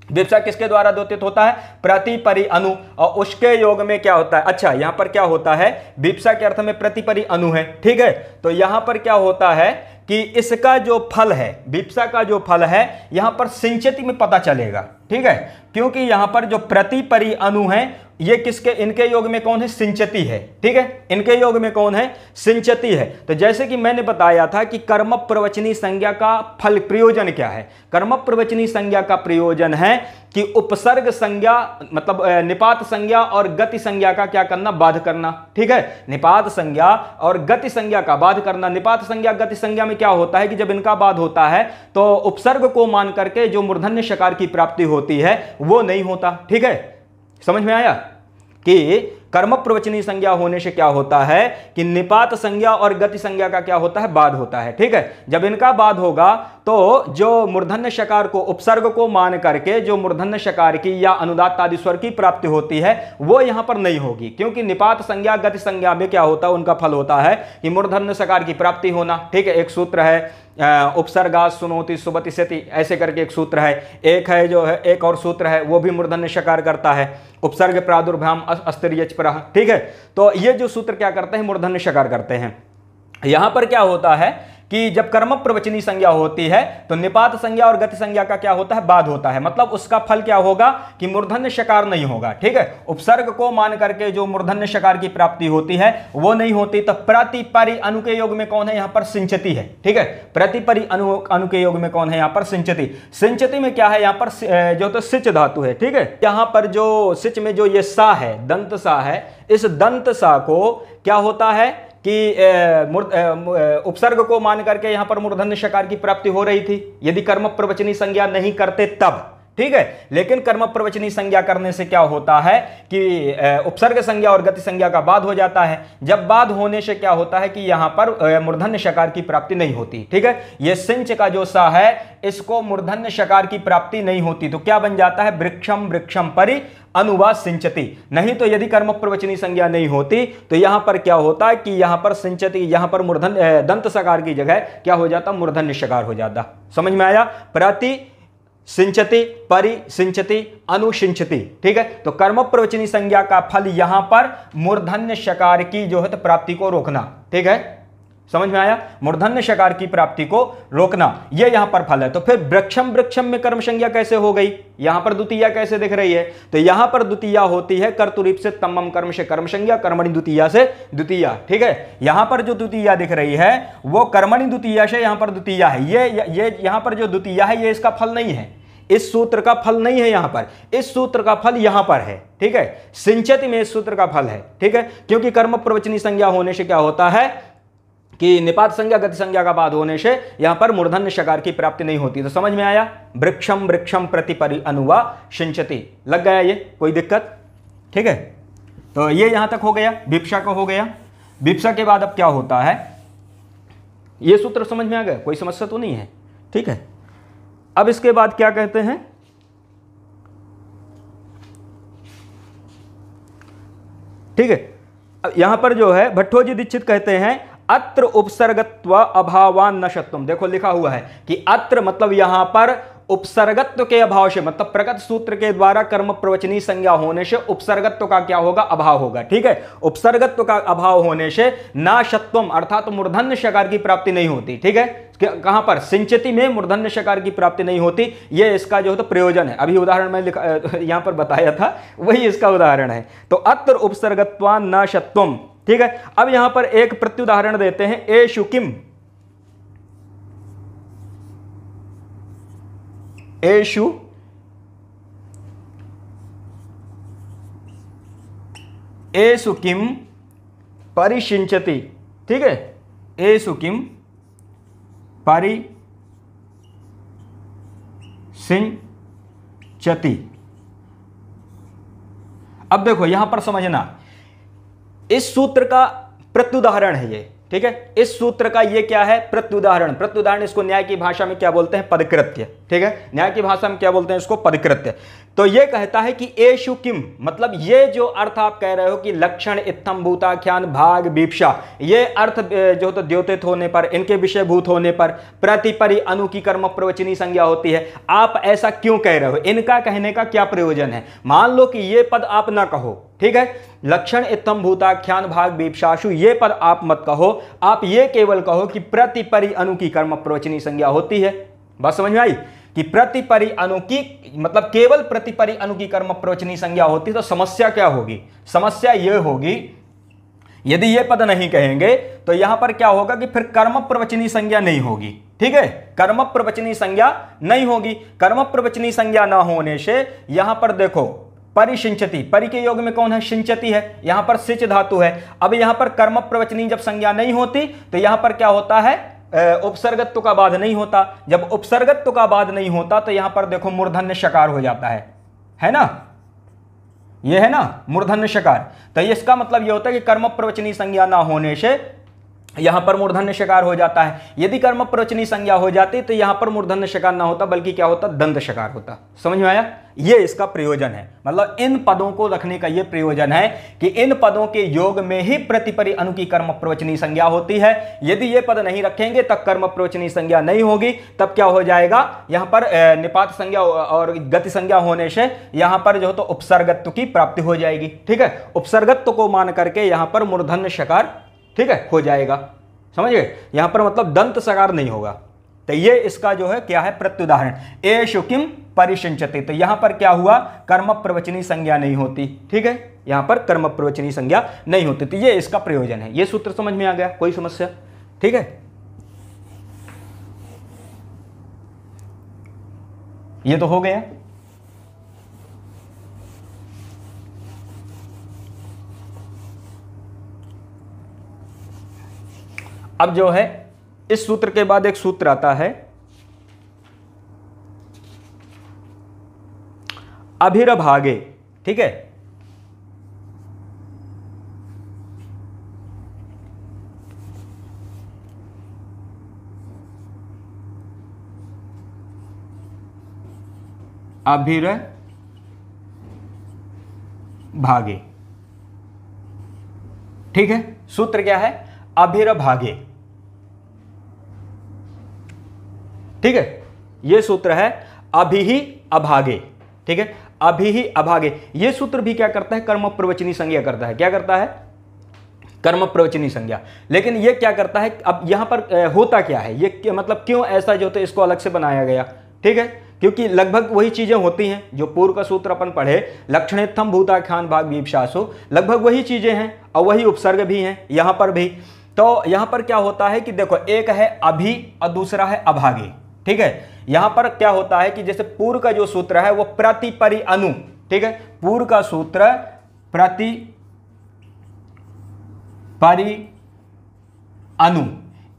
विप्सा किसके द्वारा द्योतित होता है, प्रति परि अनु, और उसके योग में क्या होता है, अच्छा यहां पर क्या होता है, विप्सा के अर्थ में प्रति परि अनु है। ठीक है, तो यहां पर क्या होता है कि इसका जो फल है, विप्सा का जो फल है यहां पर सिंचती में पता चलेगा, ठीक है, क्योंकि यहां पर जो प्रतिपरि अणु है ये किसके, इनके योग में कौन है, सिंचती है, ठीक है, इनके योग में कौन है, सिंचती है। तो जैसे कि मैंने बताया था कि कर्म प्रवचनी संज्ञा का फल प्रयोजन क्या है, कर्म प्रवचनी संज्ञा का प्रयोजन है कि उपसर्ग संज्ञा मतलब निपात संज्ञा और गति संज्ञा का क्या करना, बाध करना, ठीक है, निपात संज्ञा और गति संज्ञा का बाध करना। निपात संज्ञा गति संज्ञा में क्या होता है कि जब इनका बाध होता है तो उपसर्ग को मान करके जो मूर्धन्य शकार की प्राप्ति होती है वो नहीं होता, ठीक है। समझ में आया कि कर्म प्रवचनी संज्ञा होने से क्या होता है कि निपात संज्ञा और गति संज्ञा का क्या होता है, बाध होता है, ठीक है। जब इनका बाध होगा तो जो मूर्धन्य शकार को उपसर्ग को मान करके जो मूर्धन्य शकार की या अनुदात्त आदि स्वर की प्राप्ति होती है वो यहां पर नहीं होगी, क्योंकि निपात संज्ञा गति संज्ञा में क्या होता है, उनका फल होता है कि मूर्धन्य शकार की प्राप्ति होना, ठीक है। एक सूत्र है उपसर्गा सुनोति सुबति सति, ऐसे करके एक सूत्र है। एक है जो है, एक और सूत्र है वो भी मूर्धन्य शकार करता है, उपसर्ग प्रादुर्भ्याम अस्तिर्यच परः, ठीक है। तो ये जो सूत्र क्या करते हैं, मूर्धन्य शकार करते हैं। यहां पर क्या होता है कि जब कर्म प्रवचनी संज्ञा होती है तो निपात संज्ञा और गति संज्ञा का क्या होता है, बाध होता है, मतलब उसका फल क्या होगा कि मूर्धन्य शकार नहीं होगा, ठीक है। उपसर्ग को मान करके जो मूर्धन्य शकार की प्राप्ति होती है वो नहीं होती। तो प्रतिपरि अणु के योग में कौन है, यहां पर सिंचती है, ठीक है। प्रतिपरि अणु के योग में कौन है, यहां पर सिंचती। सिंचती में क्या है, यहां पर जो तो सिच धातु है, ठीक है। यहां पर जो सिच में जो ये सा है, दंत सा है, इस दंत सा को क्या होता है कि उपसर्ग को मान करके यहां पर मूर्धन्य शकार की प्राप्ति हो रही थी यदि कर्म प्रवचनी संज्ञा नहीं करते तब, ठीक है। लेकिन कर्म प्रवचनी संज्ञा करने से क्या होता है कि उपसर्ग संज्ञा और गति संज्ञा का बाध हो जाता है। जब बाध होने से क्या होता है कि यहां पर मूर्धन्य शकार की प्राप्ति नहीं होती, ठीक है। ये सिंच का जो सा है इसको मूर्धन्य शकार की प्राप्ति नहीं होती तो क्या बन जाता है, वृक्षम वृक्षम परि अनुवाद सिंचती। नहीं तो यदि कर्म प्रवचनी संज्ञा नहीं होती तो यहां पर क्या होता है कि यहां पर सिंचती, यहां पर मूर्धन्य दंत सकार की जगह क्या हो जाता, मूर्धन्य शकार हो जाता। समझ में आया, प्रति सिंचती, परि सिंचती, अनुसिंचती, ठीक है। तो कर्म प्रवचनी संज्ञा का फल यहां पर मूर्धन्य शकार की जो है तो प्राप्ति को रोकना, ठीक है। समझ में आया, मूर्धन्य शकार की प्राप्ति को रोकना, यह यहां पर फल है। तो फिर वृक्षम वृक्षम में कर्म संज्ञा कैसे हो गई, यहां पर द्वितीया कैसे दिख रही है, तो यहां पर द्वितीया होती है कर्तुरीप से तमम कर्म से कर्म संज्ञा, कर्मणि द्वितीया से द्वितीया, ठीक है। यहां पर जो द्वितीया दिख रही है वो कर्मणि द्वितीया से यहां पर द्वितीया है। ये यहां पर जो द्वितीया है ये इसका फल नहीं है, इस सूत्र का फल नहीं है, यहां पर इस सूत्र का फल यहां पर है, ठीक है। सिंचती में इस सूत्र का फल है, ठीक है, क्योंकि कर्म प्रवचनी संज्ञा होने से क्या होता है कि निपात संज्ञा गति संज्ञा का बाद होने से यहां पर मूर्धन्य शकार की प्राप्ति नहीं होती। तो समझ में आया, वृक्षम वृक्षम प्रतिपरि अनुवा सिंचती, लग गया ये, कोई दिक्कत, ठीक है। तो ये यहां तक हो गया, विप्सा का हो गया। विप्सा के बाद अब क्या होता है, ये सूत्र समझ में आ गया, कोई समस्या तो नहीं है, ठीक है। अब इसके बाद क्या कहते हैं, ठीक है, यहां पर जो है भट्टोजी दीक्षित कहते हैं अत्र उपसर्गत्व अभावान नशत्वम। देखो लिखा हुआ है कि अत्र मतलब यहां पर उपसर्गत्व के अभाव से, मतलब प्रगत सूत्र के द्वारा कर्म प्रवचनी संज्ञा होने से उपसर्गत्व का क्या होगा, अभाव होगा, ठीक है। उपसर्गत्व का अभाव होने से नाशत्वम अर्थात मूर्धन्य शकार की प्राप्ति नहीं होती, ठीक है। कहां पर, सिंचती में मूर्धन्य शकार की प्राप्ति नहीं होती, ये इसका जो है तो प्रयोजन है। अभी उदाहरण में यहां पर बताया था वही इसका उदाहरण है। तो अत्र उपसर्गत्वान नाशत्वम, ठीक है। अब यहां पर एक प्रत्युदाहरण देते हैं, एषु किम, एषु एषु किम परिसिंचति, ठीक है, एषु किम परिसिंचति। अब देखो यहां पर समझना, इस सूत्र का प्रत्युदाहरण है ये, ठीक है। इस सूत्र का ये क्या है, प्रत्युदाहरण। प्रत्युदाहरण इसको न्याय की भाषा में क्या बोलते हैं, पदकृत्य, ठीक है। न्याय की भाषा में क्या बोलते हैं इसको, पदकृत्य। तो ये कहता है कि एषु किम, मतलब ये जो अर्थ आप कह रहे हो कि लक्षण इत्थम भूताख्यान भाग विप्सा, ये अर्थ जो तो द्योतित होने पर, इनके विषयभूत होने पर प्रतिपरि अनु की कर्म प्रवचनी संज्ञा होती है, आप ऐसा क्यों कह रहे हो? इनका कहने का क्या प्रयोजन है? मान लो कि ये पद आप ना कहो, ठीक है, लक्षण इत्थम भूताख्यान भाग विप्साशु, ये पद आप मत कहो, आप ये केवल कहो कि प्रतिपरि अनु की कर्म प्रवचनी संज्ञा होती है। बात समझ में आई कि प्रतिपरि अनु की, मतलब केवल प्रतिपरि अनु की कर्म प्रवचनी संज्ञा होती, तो समस्या क्या होगी? समस्या यह होगी, यदि यह पद नहीं कहेंगे तो यहां पर क्या होगा कि फिर कर्म प्रवचनी संज्ञा नहीं होगी, ठीक है, कर्म प्रवचनी संज्ञा नहीं होगी। कर्म प्रवचनी संज्ञा ना होने से यहां पर देखो परिसिंचति, परि के योग में कौन है? सिंचती है, यहां पर सिच धातु है। अब यहां पर कर्म प्रवचनी जब संज्ञा नहीं होती तो यहां पर क्या होता है? उपसर्गत्व का बाध नहीं होता। जब उपसर्गत्व का बाध नहीं होता तो यहां पर देखो मूर्धन्य शकार हो जाता है ना, ये है ना मूर्धन्य शकार। तो इसका मतलब यह होता है कि कर्म प्रवचनी संज्ञा ना होने से यहां पर मूर्धन्य शकार हो जाता है। यदि कर्म प्रवचनी संज्ञा हो जाती तो यहां पर मूर्धन्य शकार ना होता, बल्कि क्या होता? दंत शकार होता। समझ में आया? ये इसका प्रयोजन है, मतलब इन पदों को रखने का ये प्रयोजन है कि इन पदों के योग में ही प्रतिपरि अनु की कर्म प्रवचनी संज्ञा होती है। यदि ये पद नहीं रखेंगे तब कर्म प्रवचनी संज्ञा नहीं होगी। तब क्या हो जाएगा? यहां पर निपात संज्ञा और गति संज्ञा होने से यहां पर जो तो उपसर्गत्व की प्राप्ति हो जाएगी, ठीक है, उपसर्गत्व को मान करके यहां पर मूर्धन्य शकार, ठीक है, हो जाएगा। समझ गए? यहां पर मतलब दंत सकार नहीं होगा। तो ये इसका जो है क्या है? प्रत्युदाहरण, एषु किम परिसिंचते। तो यहां पर क्या हुआ? कर्म प्रवचनी संज्ञा नहीं होती, ठीक है, यहां पर कर्म प्रवचनी संज्ञा नहीं होती। तो ये इसका प्रयोजन है। ये सूत्र समझ में आ गया? कोई समस्या? ठीक है, ये तो हो गया। अब जो है इस सूत्र के बाद एक सूत्र आता है अभिरभागे, ठीक है, अभिरभागे, ठीक है, सूत्र क्या है? अभिरभागे, ठीक है, यह सूत्र है अभि ही अभागे, ठीक है, अभि ही अभागे। यह सूत्र भी क्या करता है? कर्म प्रवचनी संज्ञा करता है। क्या करता है? कर्म प्रवचनी संज्ञा। लेकिन यह क्या करता है? अब यहां पर होता क्या है? ये मतलब क्यों ऐसा जो तो इसको अलग से बनाया गया, ठीक है, क्योंकि लगभग वही चीजें होती हैं जो पूर्व का सूत्र अपन पढ़े, लक्षणेत्थम भूताख्यान भाग विप्सासु, लगभग वही चीजें हैं और वही उपसर्ग भी हैं यहां पर भी। तो यहां पर क्या होता है कि देखो, एक है अभि और दूसरा है अभागे, ठीक है। यहां पर क्या होता है कि जैसे पूर्व का जो सूत्र है वो प्रतिपरि अनु, ठीक है, पूर्व का सूत्र प्रतिपरि अनु,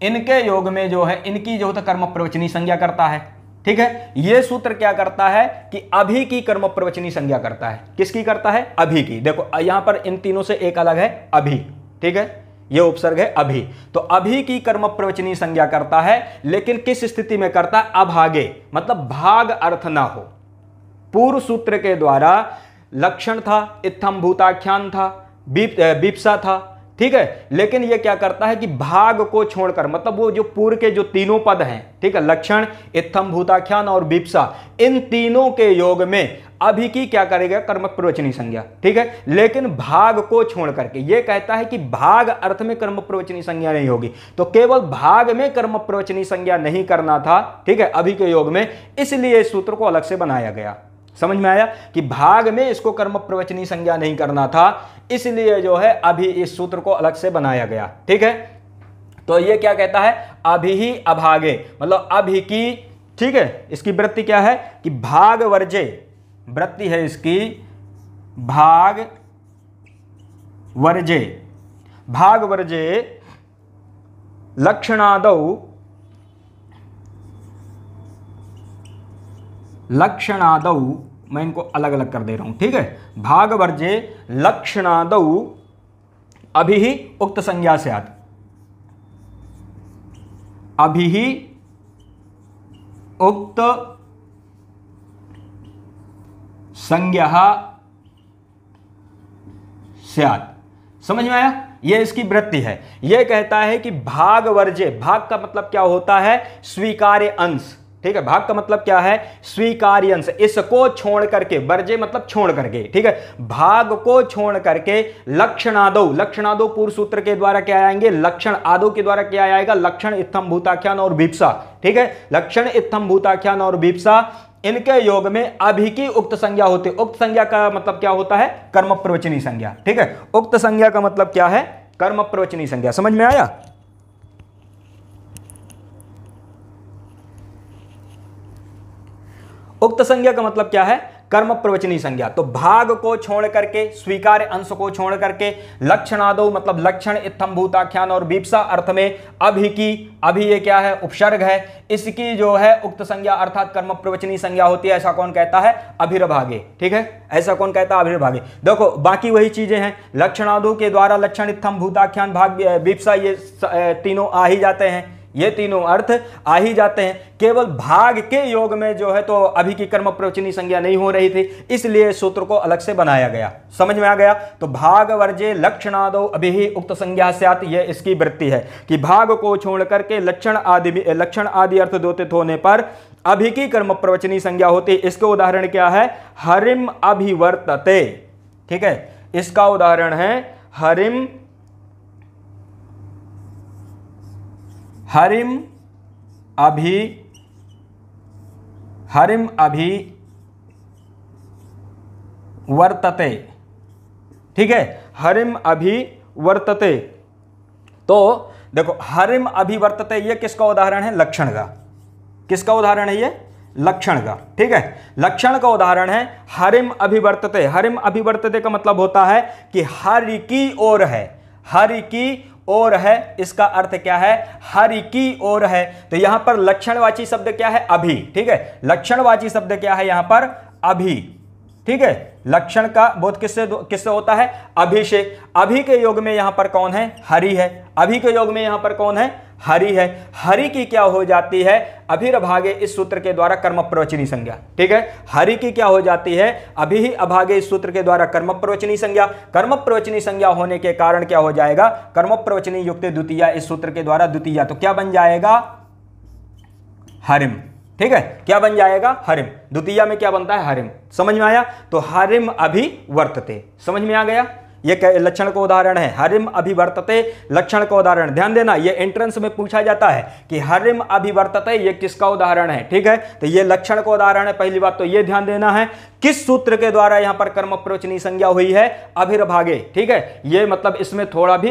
इनके योग में जो है इनकी जो है कर्म प्रवचनी संज्ञा करता है, ठीक है। यह सूत्र क्या करता है कि अभि की कर्म प्रवचनी संज्ञा करता है। किसकी करता है? अभि की। देखो यहां पर इन तीनों से एक अलग है अभि, ठीक है, यह उपसर्ग है अभि। तो अभि की कर्म प्रवचनी संज्ञा करता है, लेकिन किस स्थिति में करता है? अभागे, मतलब भाग अर्थ ना हो। पूर्व सूत्र के द्वारा लक्षण था, इत्थम भूताख्यान था, विप्सा था, ठीक है, लेकिन यह क्या करता है कि भाग को छोड़कर, मतलब वो जो पूर्व के जो तीनों पद हैं, ठीक है, लक्षण, इत्थम भूताख्यान और विप्सा, इन तीनों के योग में अभि की क्या करेगा? कर्म प्रवचनी संज्ञा, ठीक है, लेकिन भाग को छोड़ करके यह कहता है कि भाग अर्थ में कर्म प्रवचनी संज्ञा नहीं होगी। तो केवल भाग में कर्म प्रवचनी संज्ञा नहीं करना था, ठीक है, अभि के योग में, इसलिए इस सूत्र को अलग से बनाया गया। समझ में आया कि भाग में इसको कर्म प्रवचनी संज्ञा नहीं करना था, इसलिए जो है अभी इस सूत्र को अलग से बनाया गया, ठीक है। तो ये क्या कहता है? अभि ही अभागे, मतलब अभि की, ठीक है, इसकी वृत्ति क्या है कि भाग वर्जे, वृत्ति है इसकी भाग वर्जे, भाग वर्जे लक्षणादौ, लक्षणादौ, मैं इनको अलग अलग कर दे रहा हूं, ठीक है, भाग वर्जे लक्षणादौ अभि ही उक्त संज्ञा से आत, अभि ही उक्त संज्ञा स्यात्। समझ में आया? ये इसकी वृत्ति है। ये कहता है कि भाग वर्ज्य, भाग का मतलब क्या होता है? स्वीकार्य अंश। ठीक है, भाग का मतलब क्या है? स्वीकार्य अंश। इसको छोड़ करके, वर्ज्य मतलब छोड़ करके, ठीक है, भाग को छोड़ करके लक्षणादो, लक्षणादो पूर्व सूत्र के द्वारा क्या आएंगे? लक्षण आदो के द्वारा क्या आएगा? लक्षण, इत्थम, भूताख्यान और वीप्सा। ठीक है, लक्षण, इत्थम, भूताख्यान और वीप्सा, इनके योग में अभी की उक्त संज्ञा होती है। उक्त संज्ञा का मतलब क्या होता है? कर्म प्रवचनी संज्ञा। ठीक है, उक्त संज्ञा का मतलब क्या है? कर्म प्रवचनी संज्ञा। समझ में आया? उक्त संज्ञा का मतलब क्या है? कर्म प्रवचनी संज्ञा। तो भाग को छोड़ करके, स्वीकार्य अंश को छोड़ करके, लक्षणादो मतलब लक्षण, इत्थम, भूताख्यान और वीप्सा अर्थ में अभी की, अभी ये क्या है? उपसर्ग है, इसकी जो है उक्त संज्ञा अर्थात कर्म प्रवचनी संज्ञा होती है। ऐसा कौन कहता है? अभिर्भागे। ठीक है, ऐसा कौन कहता है? अभिर्भागे। देखो बाकी वही चीजें हैं, लक्षणादो के द्वारा लक्षण, इत्थम, भूताख्यान, भाग, वीप्सा, ये तीनों आ ही जाते हैं, ये तीनों अर्थ आ ही जाते हैं। केवल भाग के योग में जो है तो अभी की कर्म प्रवचनी संज्ञा नहीं हो रही थी, इसलिए सूत्र को अलग से बनाया गया। समझ में आ गया? तो भाग वर्जे लक्षणादो अभी उक्त संज्ञा स्यात्, ये इसकी वृत्ति है कि भाग को छोड़ करके लक्षण आदि अर्थ द्योतित होने पर अभी की कर्म प्रवचनी संज्ञा होती। इसके उदाहरण क्या है? हरिम अभिवर्तते। ठीक है, इसका उदाहरण है हरिम अभी वर्तते। ठीक है, हरिम अभी वर्तते। तो देखो हरिम अभी वर्तते, ये किसका उदाहरण है? लक्षण का। किसका उदाहरण है? ये लक्षण का। ठीक है, लक्षण का उदाहरण है हरिम अभिवर्तते। हरिम अभिवर्तते का मतलब होता है कि हरि की ओर है, हरि की ओर है। इसका अर्थ क्या है? हरि की ओर है। तो यहां पर लक्षणवाची शब्द क्या है? अभी। ठीक है, लक्षणवाची शब्द क्या है यहां पर? अभी। ठीक है, लक्षण का बोध किससे होता है? अभी से। अभी के योग में यहां पर कौन है? हरि है। अभी के योग में यहां पर कौन है? हरि है। हरि की क्या हो जाती है? अभिर्भागे, इस सूत्र के द्वारा कर्म प्रवचनी संज्ञा। ठीक है, हरि की क्या हो जाती है? अभी ही अभागे, इस सूत्र के द्वारा कर्म प्रवचनी संज्ञा। कर्म प्रवचनी संज्ञा होने के कारण क्या हो जाएगा? कर्म प्रवचनी युक्त द्वितीया, इस सूत्र के द्वारा द्वितीया। तो क्या बन जाएगा? हरिम। ठीक है, क्या बन जाएगा? हरिम। द्वितीया में क्या बनता है? हरिम। समझ में आया? तो हरिम अभी वर्तते। समझ में आ गया? ये लक्षण का उदाहरण है, हरिम अभिवर्तते लक्षण का उदाहरण। ध्यान देना, ये एंट्रेंस में पूछा जाता है कि हरिम अभिवर्तते ये किसका उदाहरण है। ठीक है, तो ये लक्षण का उदाहरण है। पहली बात तो ये ध्यान देना है किस सूत्र के द्वारा यहां पर कर्म प्रवचनी संज्ञा हुई है? अभिर्भागे। ठीक है, ये मतलब इसमें थोड़ा भी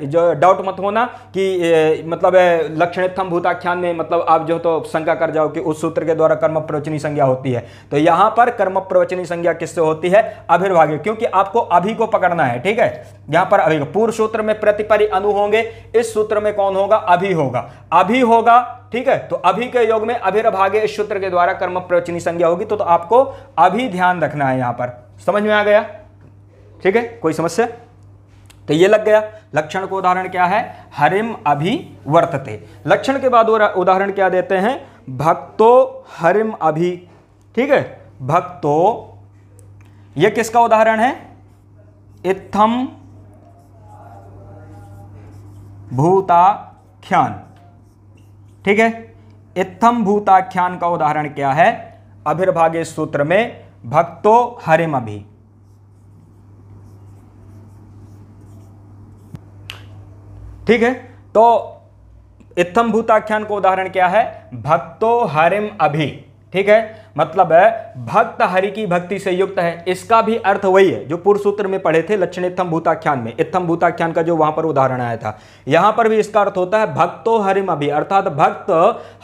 जो डाउट मत होना कि मतलब लक्षणित्थम भूताख्यान में मतलब आप जो तो शंका कर जाओ कि उस सूत्र के द्वारा कर्म प्रवचनी संज्ञा होती है। तो यहां पर कर्म प्रवचनी संज्ञा किससे होती है? अभिर्भागे, क्योंकि आपको अभी को पकड़ना है। ठीक है, यहां पर अभी, पूर्व सूत्र में प्रतिपरि अनु होंगे, इस सूत्र में कौन होगा? अभी होगा। अभी होगा। ठीक है, तो अभी के योग में अभिर्भागे, इस सूत्र के द्वारा कर्म प्रवचनी संज्ञा होगी। तो आपको अभी ध्यान रखना है यहां पर। समझ में आ गया? ठीक है, कोई समस्या? तो ये लग गया। लक्षण को उदाहरण क्या है? हरिम अभी वर्तते। लक्षण के बाद उदाहरण क्या देते हैं? भक्तो हरिम अभी। ठीक है, भक्तो, ये किसका उदाहरण है? इत्थम भूताख्यान। ठीक है, इत्थम भूताख्यान का उदाहरण क्या है? अभिर्भागे सूत्र में भक्तो हरिम अभी। ठीक है, तो इत्थम भूताख्यान का उदाहरण क्या है? भक्तो हरिम अभी। ठीक है, मतलब है भक्त हरि की भक्ति से युक्त है। इसका भी अर्थ वही है जो पूर्व सूत्र में पढ़े थे लक्षण इत्थम भूताख्यान में। इत्थम भूताख्यान का जो वहां पर उदाहरण आया था, यहां पर भी इसका अर्थ होता है भक्तो हरिम अभी, अर्थात भक्त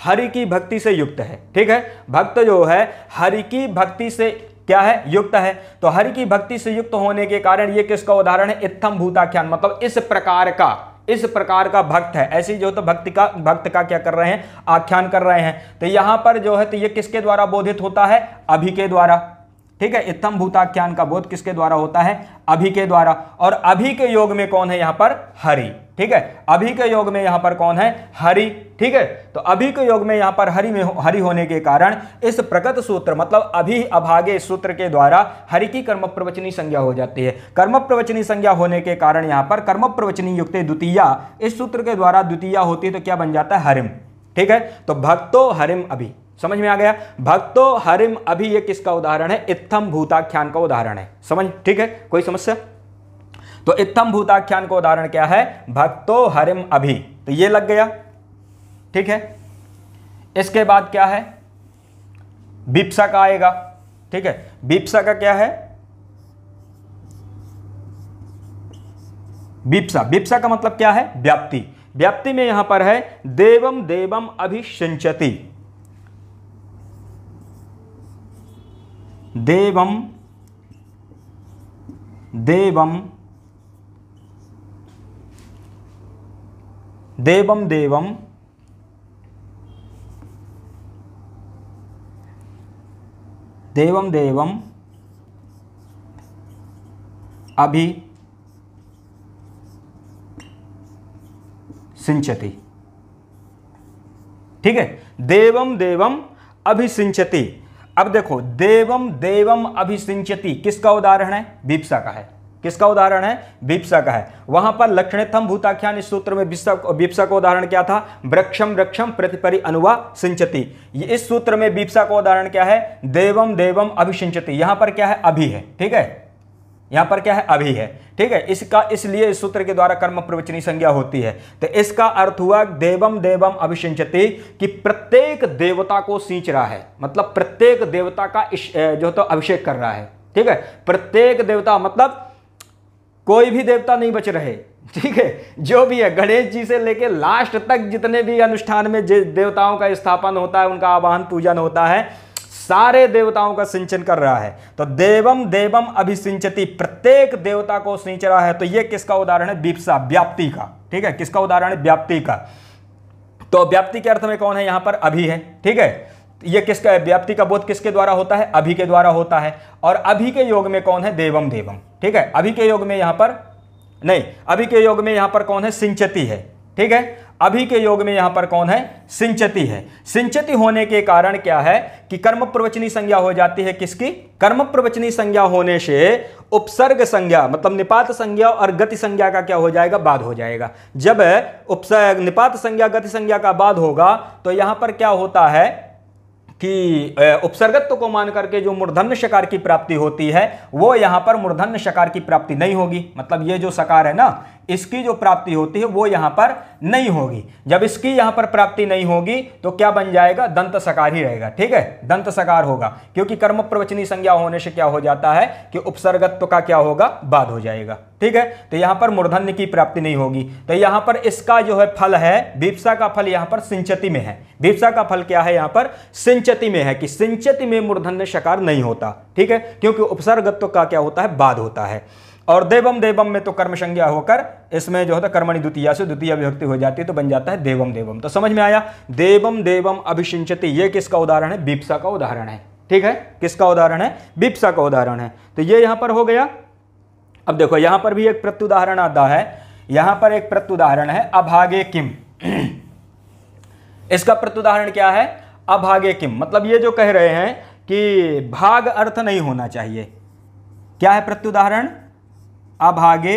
हरि की भक्ति से युक्त है। ठीक है, भक्त जो है हरि की भक्ति से क्या है? युक्त है। तो हरि की भक्ति से युक्त होने के कारण ये किसका उदाहरण है? इत्थम भूताख्यान, मतलब इस प्रकार का भक्त है। ऐसी जो तो भक्त का क्या कर रहे हैं? आख्यान कर रहे हैं। तो यहां पर जो है तो ये किसके द्वारा बोधित होता है? अभी के द्वारा। ठीक है, इत्थम भूताख्यान का बोध किसके द्वारा होता है? अभि के द्वारा। और अभि के योग में कौन है यहां पर? हरि। ठीक है, अभि के योग में यहां पर कौन है? हरि। ठीक है, तो अभि के योग में यहां पर हरि होने के कारण इस प्रगत सूत्र मतलब अभि अभागे सूत्र के द्वारा हरि की कर्म प्रवचनी संज्ञा हो जाती है। कर्म प्रवचनी संज्ञा होने के कारण यहां पर कर्म प्रवचनी युक्त द्वितीया इस सूत्र के द्वारा द्वितीया होती है, तो क्या बन जाता है? हरिम। ठीक है, तो भक्तो हरिम अभि, समझ में आ गया? भक्तो हरिम अभि ये किसका उदाहरण है? इत्थम भूताख्यान का उदाहरण है। समझ? ठीक है, कोई समस्या? तो इत्थम भूताख्यान का उदाहरण क्या है? भक्तो हरिम अभि, तो ये लग गया। ठीक है, इसके बाद क्या है? बीप्सा का आएगा। ठीक है, बीप्सा का क्या है? बीप्सा, बीप्सा का मतलब क्या है? व्याप्ति। व्याप्ति में यहां पर है देवम देवम अभिषिंचति, देवम देवम देवम देवम देवम देवम अभि सिंचति। ठीक है, देवम देवम अभिसिंचति। अब देखो, देवम देवम अभिसिंचति किसका उदाहरण है? बीप्सा का है। किसका उदाहरण है? बीप्सा का है। वहां पर लक्षणेत्थम भूताख्यान इस सूत्र में बीप्सा का उदाहरण क्या था? वृक्षम वृक्षम प्रतिपरि अनुवा सिंचति। इस सूत्र में बीप्सा का उदाहरण क्या है? देवम देवम अभिसिंचति। यहां पर क्या है? अभि है। ठीक है, यहां पर क्या है? अभि है। ठीक है, इसका इसलिए इस सूत्र के द्वारा कर्म प्रवचनी संज्ञा होती है। तो इसका अर्थ हुआ देवम देवम अभिषिंचति कि प्रत्येक देवता को सींच रहा है, मतलब प्रत्येक देवता का जो तो अभिषेक कर रहा है। ठीक है, प्रत्येक देवता मतलब कोई भी देवता नहीं बच रहे। ठीक है, जो भी है, गणेश जी से लेके लास्ट तक जितने भी अनुष्ठान में देवताओं का स्थापन होता है, उनका आवाहन पूजन होता है, सारे देवताओं का सिंचन कर रहा है। तो देवम देवम अभिसिंचति, प्रत्येक देवता को सींच रहा है। तो ये किसका उदाहरण है? बीप्सा, व्याप्ति का। ठीक है, किसका उदाहरण है? व्याप्ति का। तो व्याप्ति के अर्थ में कौन है? यहां पर अभि है। ठीक है, ये किसका है? व्याप्ति का बोध किसके द्वारा होता है? अभि के द्वारा होता है। और अभि के योग में कौन है? देवम देवम। ठीक है, अभि के योग में यहां पर नहीं, अभि के योग में यहां पर कौन है? सिंचति है। ठीक है, अभि के योग में यहां पर कौन है? सिंचति है। सिंचति होने के कारण क्या है कि कर्म प्रवचनी संज्ञा हो जाती है। किसकी? कर्म प्रवचनी संज्ञा होने से उपसर्ग संज्ञा मतलब निपात संज्ञा और गति संज्ञा का क्या हो जाएगा? बाद हो जाएगा। जब उपसर्ग निपात संज्ञा गति संज्ञा का बाद होगा तो यहां पर क्या होता है कि उपसर्गत्व को मान करके जो मूर्धन्य शकार की प्राप्ति होती है वो यहां पर मूर्धन्य शकार की प्राप्ति नहीं होगी। मतलब ये जो सकार है ना, इसकी जो प्राप्ति होती है वो यहां पर नहीं होगी। जब इसकी यहां पर प्राप्ति नहीं होगी तो क्या बन जाएगा? दंत सकार ही रहेगा। ठीक है, दंत सकार होगा, क्योंकि कर्म प्रवचनी संज्ञा होने से क्या हो जाता है कि उपसर्गत्व का क्या होगा? बाद हो जाएगा। ठीक है, तो यहां पर मूर्धन्य की प्राप्ति नहीं होगी। तो यहां पर इसका जो है फल है, बीप्सा का फल यहां पर सिंचति में है। बीप्सा का फल क्या है? यहां पर सिंचति में है कि सिंचति में मूर्धन्य शकार नहीं होता। ठीक है, क्योंकि उपसर्गत्व का क्या होता है? बाद होता है। और देवम देवम में तो कर्म संज्ञा होकर इसमें जो होता है कर्मणि द्वितीया से द्वितीय विभक्ति हो जाती है, तो बन जाता है देवम देवम। तो समझ में आया? देवम देवम अभिषिंचति, ये किसका उदाहरण है? बीप्सा का उदाहरण है। ठीक है, किसका उदाहरण है? बीप्सा का उदाहरण है। तो ये यहां पर हो गया। अब देखो, यहां पर भी एक प्रत्युदाहरण आता है। यहां पर एक प्रत्युदाहरण है अभागे किम। इसका प्रत्युदाहरण क्या है? अभागे किम, मतलब ये जो कह रहे हैं कि भाग अर्थ नहीं होना चाहिए। क्या है प्रत्युदाहरण? अभागे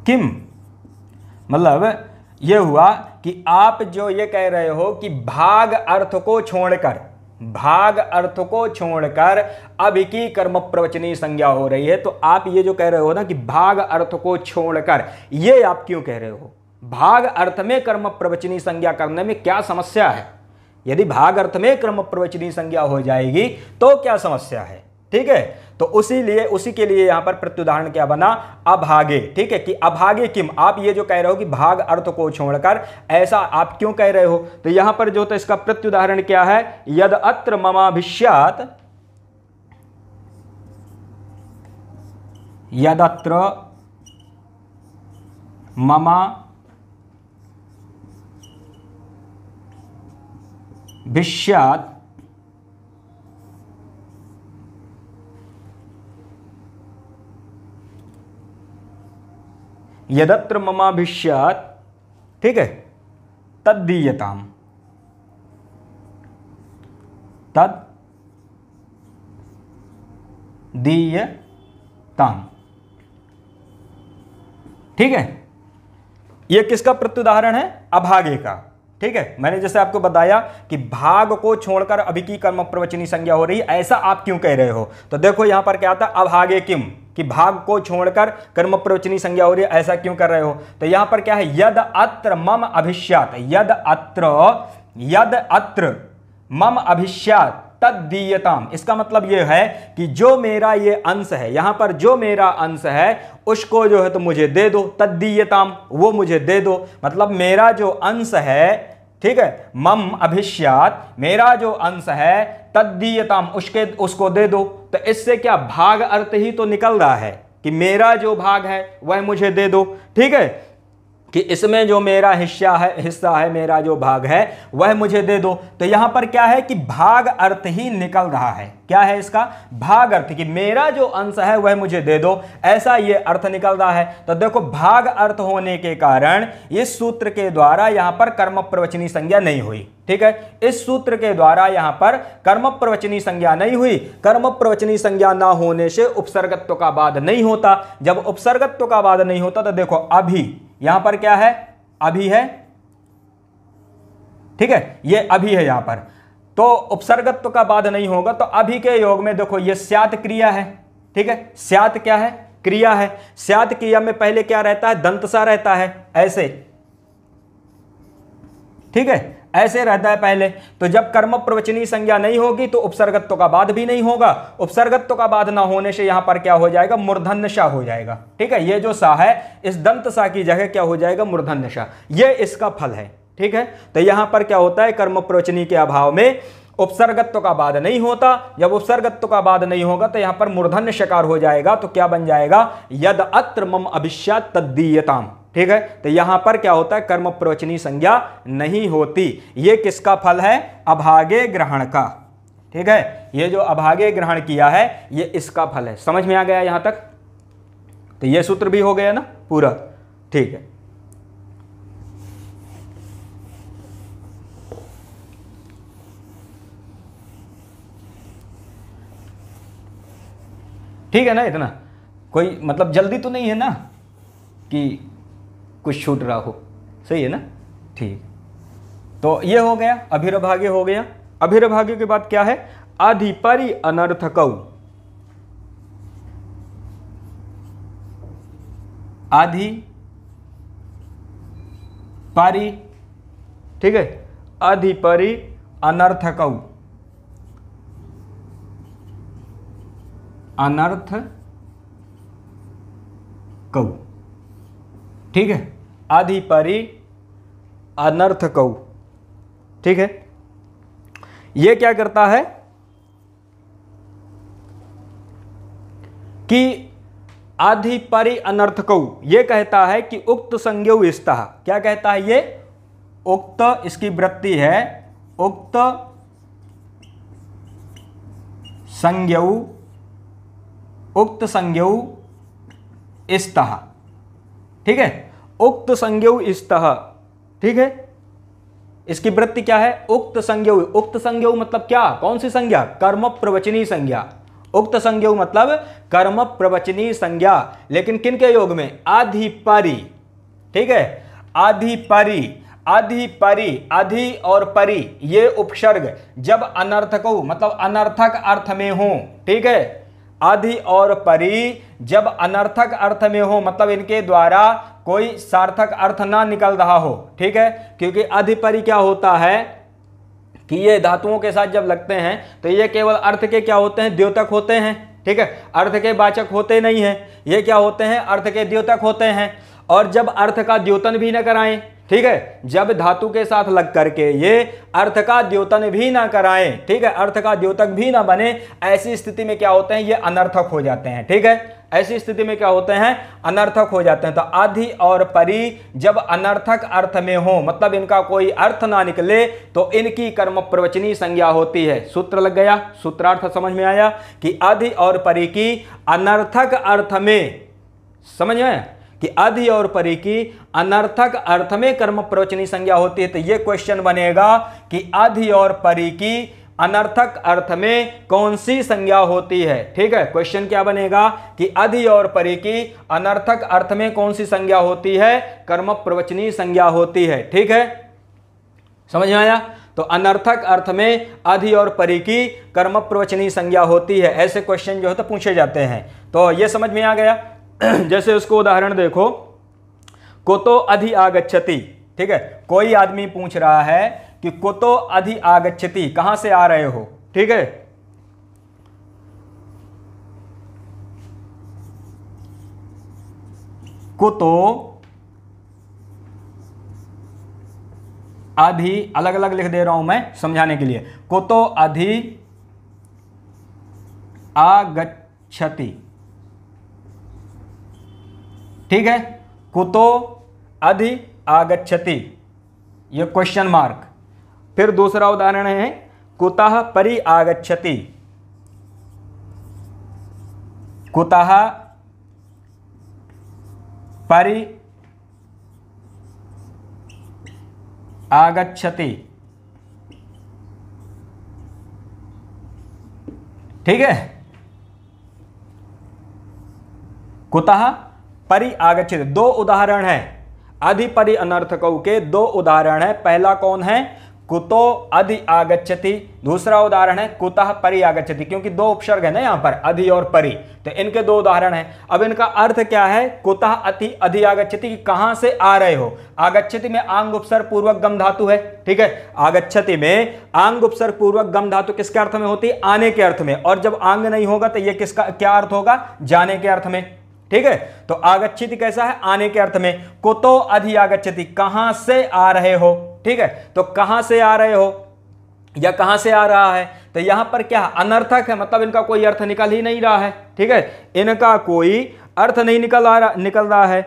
किम, मतलब यह हुआ कि आप जो ये कह रहे हो कि भाग अर्थ को छोड़कर, भाग अर्थ को छोड़कर अभि की कर्म प्रवचनी संज्ञा हो रही है। तो आप ये जो कह रहे हो ना कि भाग अर्थ को छोड़कर, ये आप क्यों कह रहे हो? भाग अर्थ में कर्म प्रवचनी संज्ञा करने में क्या समस्या है? यदि भाग अर्थ में कर्म प्रवचनी संज्ञा हो जाएगी तो क्या समस्या है? ठीक है, तो उसी के लिए यहां पर प्रत्युदाहरण क्या बना? अभागे। ठीक है, कि अभागे किम, आप ये जो कह रहे हो कि भाग अर्थ को छोड़कर, ऐसा आप क्यों कह रहे हो? तो यहां पर जो तो इसका प्रत्युदाहरण क्या है? यद अत्र ममाभिष्यात्, यदत्र ममा भिष्यात् यदत्र ममाभिष्यात्, ठीक है, तद्दीयताम, तद्दीयताम, ठीक है। यह किसका प्रत्युदाहरण है? अभागे का, ठीक है। मैंने जैसे आपको बताया कि भाग को छोड़कर अभी की कर्म प्रवचनी संज्ञा हो रही है, ऐसा आप क्यों कह रहे हो? तो देखो यहां पर क्या आता है, अभागे किम, कि भाग को छोड़कर कर्म प्रवचनी संज्ञा हो रही है, ऐसा क्यों कर रहे हो? तो यहां पर क्या है, यद अत्र मम अभिष्यात, यद अत्र मम अभिष्यात तद्दीयताम। इसका मतलब यह है कि जो मेरा ये अंश है, यहां पर जो मेरा अंश है उसको जो है तो मुझे दे दो, तद्दीयताम, वो मुझे दे दो। मतलब मेरा जो अंश है, ठीक है, मम अभिष्यात, मेरा जो अंश है, तद्दीयताम, उसको दे दो। तो इससे क्या भाग अर्थ ही तो निकल रहा है कि मेरा जो भाग है वह मुझे दे दो, ठीक है, कि इसमें जो मेरा हिस्सा है, मेरा जो भाग है वह मुझे दे दो। तो यहां पर क्या है कि भाग अर्थ ही निकल रहा है। क्या है इसका? भाग अर्थ, कि मेरा जो अंश है वह मुझे दे दो, ऐसा ये अर्थ निकल रहा है। तो देखो भाग अर्थ होने के कारण इस सूत्र के द्वारा यहां पर कर्म प्रवचनी संज्ञा नहीं हुई, ठीक है। इस सूत्र के द्वारा यहां पर कर्म प्रवचनी संज्ञा नहीं हुई। कर्म प्रवचनी संज्ञा ना होने से उपसर्गत्व का बाद नहीं होता। जब उपसर्गत्व का बाद नहीं होता तो देखो अभी यहां पर क्या है, अभी है, ठीक है, ये अभी है यहां पर, तो उपसर्गत्व का बाद नहीं होगा। तो अभी के योग में देखो ये स्यात् क्रिया है, ठीक है, स्यात् क्या है? क्रिया है। स्यात् क्रिया में पहले क्या रहता है? दंतसा रहता है, ऐसे, ठीक है, ऐसे रहता है पहले। तो जब कर्म प्रवचनी संज्ञा नहीं होगी तो उपसर्गत्व का बाद भी नहीं होगा। उपसर्गत्व का बाद ना होने से यहां पर क्या हो जाएगा? मूर्धन्य सा हो जाएगा, ठीक है। ये जो सा है, इस दंत सा की जगह क्या हो जाएगा? मूर्धन्य सा। ये इसका फल है, ठीक है। तो यहां पर क्या होता है, कर्म प्रवचनी के अभाव में उपसर्गत्व का बाद नहीं होता। जब उपसर्गत्व का बाद नहीं होगा तो यहां पर मूर्धन्य शकार हो जाएगा। तो क्या बन जाएगा? यद अत्र मम अभिष्यात् तद्दीयताम, ठीक है। तो यहां पर क्या होता है? कर्म प्रवचनी संज्ञा नहीं होती। ये किसका फल है? अभागे ग्रहण का, ठीक है। ये जो अभागे ग्रहण किया है ये इसका फल है। समझ में आ गया यहां तक? तो ये सूत्र भी हो गया ना पूरा, ठीक है। ठीक है ना? इतना कोई मतलब जल्दी तो नहीं है ना कि कुछ छूट रहा हो, सही है ना? ठीक, तो ये हो गया, अभिर्भाग्य हो गया। अभिर्भाग्य के बाद क्या है? अधिपरि अनर्थकौ, अधिपरि, ठीक है, अधिपरि अनर्थकौ, अनर्थकौ, ठीक है, अधिपरि अनर्थकौ, ठीक है। यह क्या करता है कि अधिपरि अनर्थकौ, यह कहता है कि उक्त संज्ञौ स्तः, क्या कहता है ये? उक्त, इसकी वृत्ति है, उक्त संज्ञौ, उक्त संज्ञौ स्तः, ठीक है, उक्त संज्ञौ स्तः, ठीक है। इसकी वृत्ति क्या है? उक्त संज्ञौ। उक्त संज्ञौ मतलब क्या? कौन सी संज्ञा? कर्म प्रवचनी संज्ञा। उक्त संज्ञौ मतलब कर्म प्रवचनी संज्ञा, लेकिन किन के योग में? अधिपरि, ठीक है, अधिपरि। अधिपरि, अधि और परि ये उपसर्ग जब अनर्थकौ मतलब अनर्थक अर्थ में हो, ठीक है, अधि और परि जब अनर्थक अर्थ में हो, मतलब इनके द्वारा कोई सार्थक अर्थ ना निकल रहा हो, ठीक है। क्योंकि अधिपरि क्या होता है कि ये धातुओं के साथ जब लगते हैं तो ये केवल अर्थ के क्या होते हैं? द्योतक होते हैं, ठीक है, अर्थ के वाचक होते नहीं हैं। ये क्या होते हैं? अर्थ के द्योतक होते हैं। और जब अर्थ का द्योतन भी न कराएं, ठीक है, जब धातु के साथ लग करके ये अर्थ का द्योतन भी ना कराएं, ठीक है, अर्थ का द्योतक भी ना बने, ऐसी स्थिति में क्या होते हैं? ये अनर्थक हो जाते हैं, ठीक है। ऐसी स्थिति में क्या होते हैं? अनर्थक हो जाते हैं। तो अधि और परि जब अनर्थक अर्थ में हो, मतलब इनका कोई अर्थ ना निकले, तो इनकी कर्म प्रवचनी संज्ञा होती है। सूत्र लग गया? सूत्रार्थ समझ में आया कि अधि और परि की अनर्थक अर्थ में, समझ में, कि अधि और परि की अनर्थक अर्थ में कर्म प्रवचनी संज्ञा होती है। तो ये क्वेश्चन बनेगा कि अधि और परि की अनर्थक अर्थ में कौन सी संज्ञा होती है। ठीक है, क्वेश्चन क्या बनेगा कि अधि और परि की अनर्थक अर्थ में कौन सी संज्ञा होती है, कर्म प्रवचनी संज्ञा होती है। ठीक है, समझ में आया। तो अनर्थक अर्थ में अधि और परि की कर्म प्रवचनी संज्ञा होती है, ऐसे क्वेश्चन जो है तो पूछे जाते हैं। तो ये समझ में आ गया। जैसे उसको उदाहरण देखो, कुतो अधि आगच्छति। ठीक है, कोई आदमी पूछ रहा है कि कुतो अधि आगच्छति, कहां से आ रहे हो। ठीक है, कुतो अधि, अलग अलग लिख दे रहा हूं मैं समझाने के लिए। कुतो अधि आगच्छति। ठीक है, कुतो अधि आगच्छति, ये क्वेश्चन मार्क। फिर दूसरा उदाहरण है कुतः परि आगच्छति। कुतः परि आगच्छति। ठीक है, कुतः परि आगच्छति, दो उदाहरण है। अधि परि अनर्थकों के दो उदाहरण है। पहला कौन है, कुतो अधि आगच्छति। दूसरा उदाहरण है कुतः परि आगच्छति, क्योंकि दो उपसर्ग है ना यहां पर, अधि और परि, तो इनके दो उदाहरण है। अब इनका अर्थ क्या है, कुतः अधि आगच्छति, कि कहां से आ रहे हो। आगच्छति में आंग उपसर्ग पूर्वक गम धातु है। ठीक है, आगच्छति में आंग उपसर्ग पूर्वक गम धातु किसके अर्थ में होती है, आने के अर्थ में। और जब आंग नहीं होगा तो यह किसका क्या अर्थ होगा, जाने के अर्थ में। ठीक है, तो आगच्छति कैसा है, आने के अर्थ में। कुतो अधि आगच्छति, कहां से आ रहे हो। ठीक है, तो कहां से आ रहे हो या कहां से आ रहा है, तो यहां पर क्या अनर्थक है, मतलब इनका कोई अर्थ निकल ही नहीं रहा है। ठीक है, इनका कोई अर्थ नहीं निकल रहा है।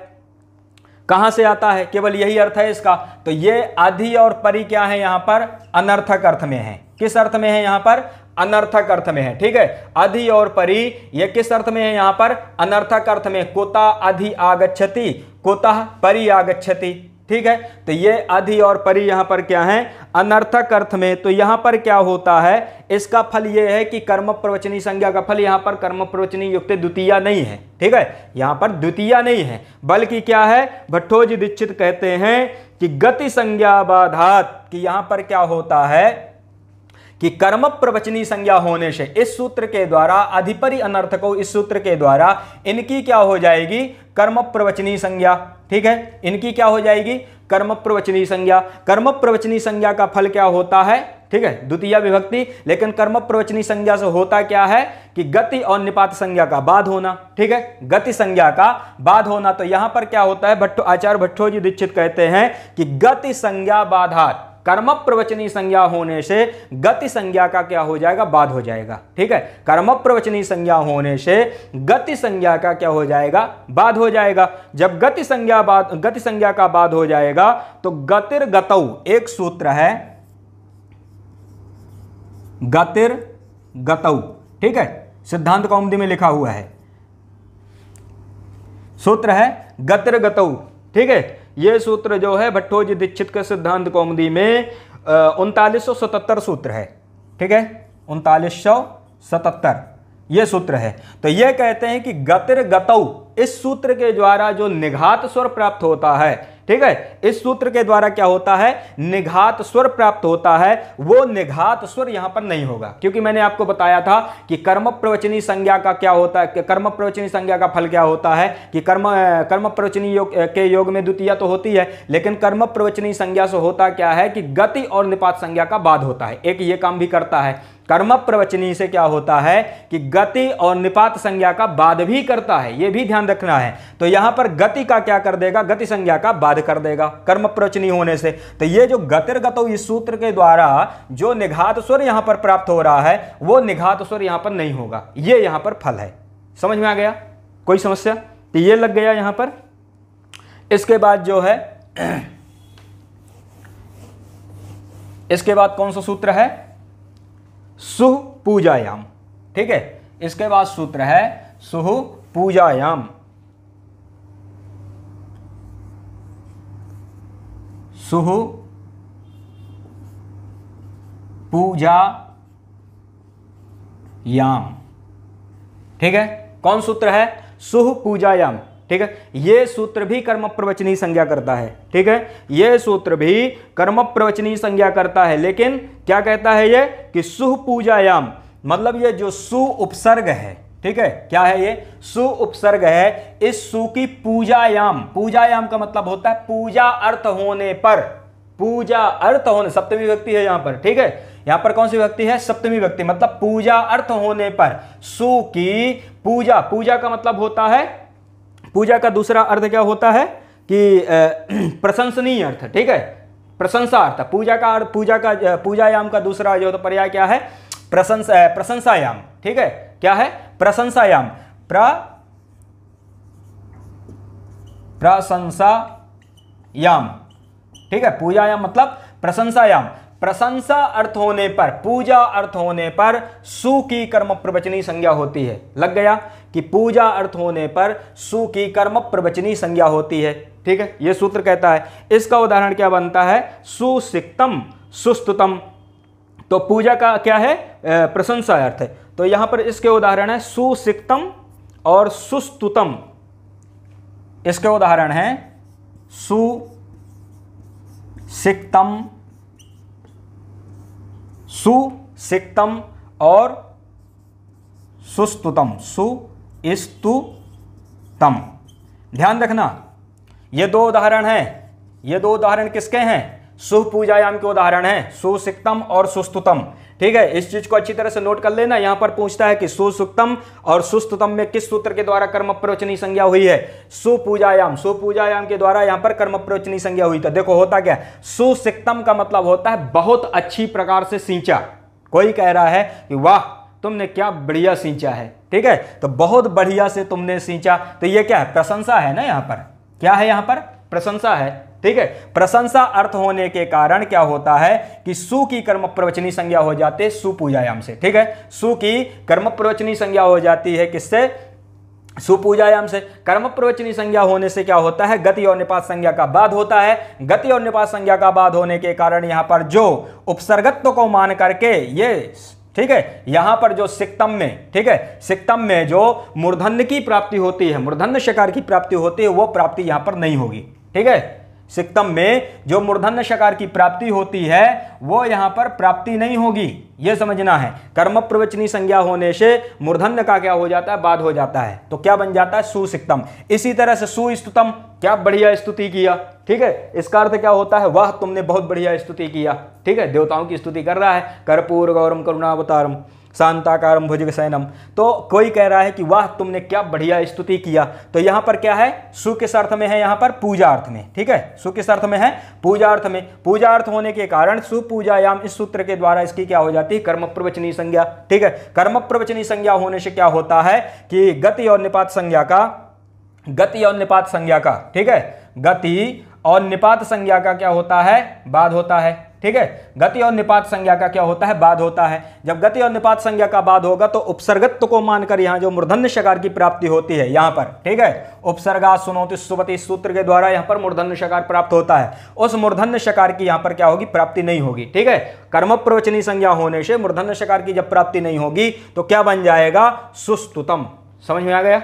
कहां से आता है, केवल यही अर्थ है इसका। तो ये अधि और परि क्या है, यहां पर अनर्थक अर्थ में है। किस अर्थ में है, यहां पर अनर्थक अर्थ में है। ठीक है, अधि और परि ये किस अर्थ में है, यहां पर अनर्थक अर्थ में। कुता अधि आगच्छति, कुतः परि आगच्छति। ठीक है, तो ये अधि और परि यहां पर क्या है, अनर्थक अर्थ में। तो यहां पर क्या होता है, इसका फल ये है कि कर्म प्रवचनी संज्ञा का फल यहां पर कर्म प्रवचनी युक्त द्वितीया नहीं है। ठीक है, यहां पर द्वितीया नहीं है, बल्कि क्या है, भट्टोजी दीक्षित कहते हैं कि गति संज्ञा बाधात, कि यहां पर क्या होता है कि कर्म प्रवचनी संज्ञा होने से इस सूत्र के द्वारा अधिपरि अनर्थकों, इस सूत्र के द्वारा इनकी क्या हो जाएगी, कर्म प्रवचनी संज्ञा। ठीक है, इनकी क्या हो जाएगी, कर्म प्रवचनी संज्ञा। कर्म प्रवचनी संज्ञा का फल क्या होता है, ठीक है, द्वितीया विभक्ति। लेकिन कर्म प्रवचनी संज्ञा से होता क्या है कि गति और निपात संज्ञा का बाद होना। ठीक है, गति संज्ञा का बाद होना। तो यहां पर क्या होता है, आचार्य भट्टोजी दीक्षित कहते हैं कि गति संज्ञा बाधात, कर्म प्रवचनी संज्ञा होने से गति संज्ञा का क्या हो जाएगा, बाद हो जाएगा। ठीक है, कर्म प्रवचनी संज्ञा होने से गति संज्ञा का क्या हो जाएगा, बाद हो जाएगा। जब गति संज्ञा का बाद हो जाएगा तो गतिर गतौ, एक सूत्र है गतिर गतौ। ठीक है, सिद्धांत कौमुदी में लिखा हुआ है, सूत्र है गतिर गतौ। ठीक है, यह सूत्र जो है भट्टोजी दीक्षित के सिद्धांत कौमुदी में 3977 सूत्र है। ठीक है, 3977 यह सूत्र है। तो यह कहते हैं कि गतिर गतौ, इस सूत्र के द्वारा जो निघात स्वर प्राप्त होता है, ठीक है, इस सूत्र के द्वारा क्या होता है, निघात स्वर प्राप्त होता है। वो निघात स्वर यहां पर नहीं होगा, क्योंकि मैंने आपको बताया था कि कर्म प्रवचनी संज्ञा का क्या होता है, कर्म प्रवचनी संज्ञा का फल क्या होता है कि कर्म प्रवचनी योग के योग में द्वितीया तो होती है, लेकिन कर्म प्रवचनी संज्ञा से होता क्या है कि गति और निपात संज्ञा का बाद होता है। एक ये काम भी करता है, कर्म प्रवचनी से क्या होता है कि गति और निपात संज्ञा का बाद भी करता है, यह भी ध्यान रखना है। तो यहां पर गति का क्या कर देगा, गति संज्ञा का बाद कर देगा कर्म प्रवचनी होने से। तो ये जो गतिर गतौ, इस सूत्र के द्वारा जो निघात स्वर यहां पर प्राप्त हो रहा है, वो निघात स्वर यहां पर नहीं होगा, ये यहां पर फल है। समझ में आ गया, कोई समस्या, तो ये लग गया यहां पर। इसके बाद जो है, इसके बाद कौन सा सूत्र है, सुह पूजायाम। ठीक है, इसके बाद सूत्र है सुह पूजायाम। सुह पूजा याम। ठीक है, कौन सूत्र है? सुह पूजायाम। ठीक है, यह सूत्र भी कर्म प्रवचनीय संज्ञा करता है। ठीक है, यह सूत्र भी कर्म प्रवचनीय संज्ञा करता है, लेकिन क्या कहता है ये कि सुह पूजायाम, मतलब ये जो सु उपसर्ग है, ठीक है, क्या है ये? सु उपसर्ग है। इस सु की पूजायाम, पूजायाम का मतलब होता है पूजा अर्थ होने पर, पूजा अर्थ होने, सप्तमी विभक्ति है यहां पर। ठीक है, यहां पर कौन सी विभक्ति है? सप्तमी विभक्ति, मतलब पूजा अर्थ होने पर सु की पूजा। पूजा का मतलब होता है, पूजा का दूसरा अर्थ क्या होता है कि प्रशंसनीय अर्थ। ठीक है, प्रशंसा अर्थ। पूजा का अर्थ, पूजायाम का दूसरा जो तो पर्याय क्या है? प्रशंसायाम। ठीक है, क्या है? प्रशंसायाम। प्रशंसायाम। ठीक है, पूजायाम मतलब प्रशंसायाम। प्रशंसा अर्थ होने पर, पूजा अर्थ होने पर सु की कर्म प्रवचनी संज्ञा होती है। लग गया कि पूजा अर्थ होने पर सु की कर्म प्रवचनी संज्ञा होती है। ठीक है, यह सूत्र कहता है। इसका उदाहरण क्या बनता है? सुसिक्तम सुस्तुतम। तो पूजा का क्या है? प्रशंसा अर्थ है। तो यहां पर इसके उदाहरण है सुसिक्तम और सुस्तुतम। इसके उदाहरण है सुसिक्तम, सुसिक्तम और सुस्तुतम, सुस्तुतम। ध्यान रखना, ये दो उदाहरण हैं। ये दो उदाहरण किसके हैं? सुह पूजायाम के उदाहरण हैं, सुसिक्तम और सुस्तुतम। ठीक है, इस चीज को अच्छी तरह से नोट कर लेना। यहां पर पूछता है कि सुसिक्तम और सुस्तुतम में किस सूत्र के द्वारा कर्म प्रवचनी संज्ञा हुई है? सुपूजायाम, सुपूजायाम के द्वारा यहां पर कर्म प्रवचनी संज्ञा हुई। तो देखो होता क्या, सुसिक्तम का मतलब होता है बहुत अच्छी प्रकार से सींचा। कोई कह रहा है कि वाह तुमने क्या बढ़िया सींचा है। ठीक है, तो बहुत बढ़िया से तुमने सींचा, तो ये क्या है? प्रशंसा है ना। यहां पर क्या है? यहां पर प्रशंसा है। ठीक है, प्रशंसा अर्थ होने के कारण क्या होता है कि सु की कर्म प्रवचनी संज्ञा हो जाती है सुपूजायाम से। ठीक है, सु की कर्म प्रवचनी संज्ञा हो जाती है किससे? सुपूजायाम से। कर्म प्रवचनी संज्ञा होने से क्या होता है? गति और निपात संज्ञा का बाद होता है। गति और निपात संज्ञा का बाद होने के कारण यहां पर जो उपसर्गत्व को मान करके ये, ठीक है, यहां पर जो सिक्तम में, ठीक है, सिक्तम में जो मूर्धन्य की प्राप्ति होती है, मूर्धन्य शकार की प्राप्ति होती है, वो प्राप्ति यहां पर नहीं होगी। ठीक है, सिक्तम में जो मूर्धन्य शकार की प्राप्ति होती है वो यहां पर प्राप्ति नहीं होगी, यह समझना है। कर्म प्रवचनी संज्ञा होने से मूर्धन्य का क्या हो जाता है? बाद हो जाता है। तो क्या बन जाता है? सुसिक्तम। इसी तरह से सुस्तुतम, क्या बढ़िया स्तुति किया। ठीक है, इसका अर्थ क्या होता है? वाह तुमने बहुत बढ़िया स्तुति किया। ठीक है, देवताओं की स्तुति कर रहा है। कर्पूर गौरम करुणावतारम शांताकारम भुजगशयनम। तो कोई कह रहा है कि वाह तुमने क्या बढ़िया स्तुति किया। तो यहां पर क्या है? सु किस अर्थ में है? यहां पर पूजा अर्थ में। ठीक है, सु किस अर्थ में है? पूजा अर्थ में। पूजा अर्थ होने के कारण सुपूजायाम इस सूत्र के द्वारा इसकी क्या हो जाती है? कर्म प्रवचनी संज्ञा। ठीक है, कर्म प्रवचनी संज्ञा होने से क्या होता है कि गति और निपात संज्ञा का, गति और निपात संज्ञा का, ठीक है, गति और निपात संज्ञा का क्या होता है? बाद होता है। ठीक है, गति और निपात संज्ञा का क्या होता है? बाद होता है। जब गति और निपात संज्ञा का बाद होगा तो उपसर्गत्व को मानकर यहां जो मूर्धन्य शकार की प्राप्ति होती है यहां पर, ठीक है, उपसर्गा सुनोति सुबति सूत्र के द्वारा यहां पर मूर्धन्य शकार प्राप्त होता है। उस मूर्धन्य शकार की यहां पर क्या होगी? प्राप्ति नहीं होगी। ठीक है, कर्म प्रवचनी संज्ञा होने से मूर्धन्य शकार की जब प्राप्ति नहीं होगी तो क्या बन जाएगा? सुस्तुतम। समझ में आ गया?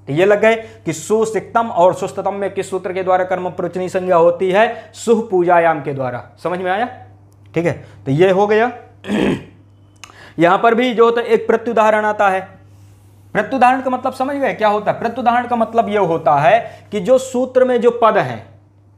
तो ये लग गए कि सुसिक्तम और सुस्तुतम में किस सूत्र के द्वारा कर्म प्रवचनी संज्ञा होती है? सुह पूजायाम के द्वारा। समझ में आया? ठीक है, तो ये हो गया। यहां पर भी जो होता है एक प्रत्युदाहरण आता है। प्रत्युदाहरण का मतलब समझ गए क्या होता है? प्रत्युदाहरण का मतलब यह होता है कि जो सूत्र में जो पद हैं,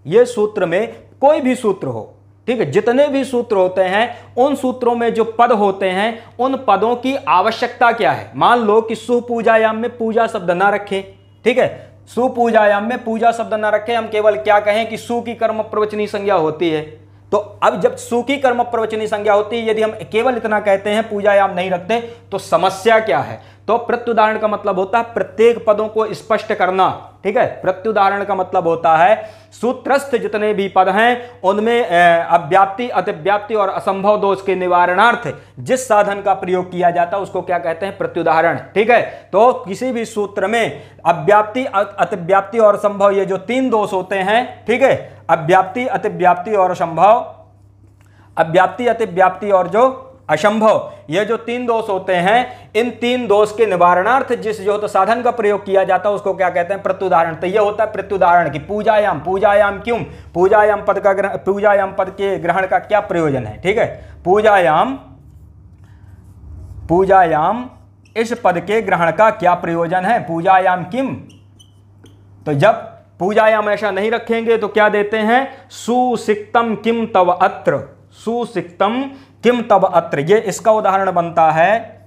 ये सूत्र में कोई भी सूत्र हो, ठीक है, जितने भी सूत्र होते हैं उन सूत्रों में जो पद होते हैं उन पदों की आवश्यकता क्या है। मान लो कि सुपूजायाम में पूजा शब्द ना रखें। ठीक है, सुपूजायाम में पूजा शब्द ना रखें, हम केवल क्या कहें कि सु की कर्म प्रवचनी संज्ञा होती है। तो अब जब सु की कर्म प्रवचनी संज्ञा होती है, यदि हम केवल इतना कहते हैं पूजायाम नहीं रखते, तो समस्या क्या है? तो प्रत्युदाहरण का मतलब होता है प्रत्येक पदों को स्पष्ट करना। ठीक है, प्रत्युदाहरण का मतलब होता है सूत्रस्थ जितने भी पद हैं उनमें अव्याप्ति, अतिव्याप्ति और असंभव दोष के निवारणार्थ जिस साधन का प्रयोग किया जाता है उसको क्या कहते हैं, प्रत्युदाहरण। ठीक है, तो किसी भी सूत्र में अव्याप्ति, अतिव्याप्ति और असंभव, ये जो तीन दोष होते हैं, ठीक है, अव्याप्ति, अतिव्याप्ति और असंभव, अव्याप्ति, अतिव्याप्ति और जो असंभव, ये जो तीन दोष होते हैं, इन तीन दोष के निवारणार्थ जिस जो तो साधन का प्रयोग किया जाता है उसको क्या कहते हैं, प्रत्युदाहरण। तो ये होता है प्रत्युदाहरण की पूजायाम। पूजायाम क्यों, पूजायाम पद का पूजायाम पद के ग्रहण का क्या प्रयोजन है। ठीक है, पूजायाम, पूजायाम इस पद के ग्रहण का क्या प्रयोजन है, पूजायाम किम। तो जब पूजायाम ऐसा नहीं रखेंगे तो क्या देते हैं, सुसिक्तम किम तव अत्र, सुसिक्तम किम तब अत्र, ये इसका उदाहरण बनता है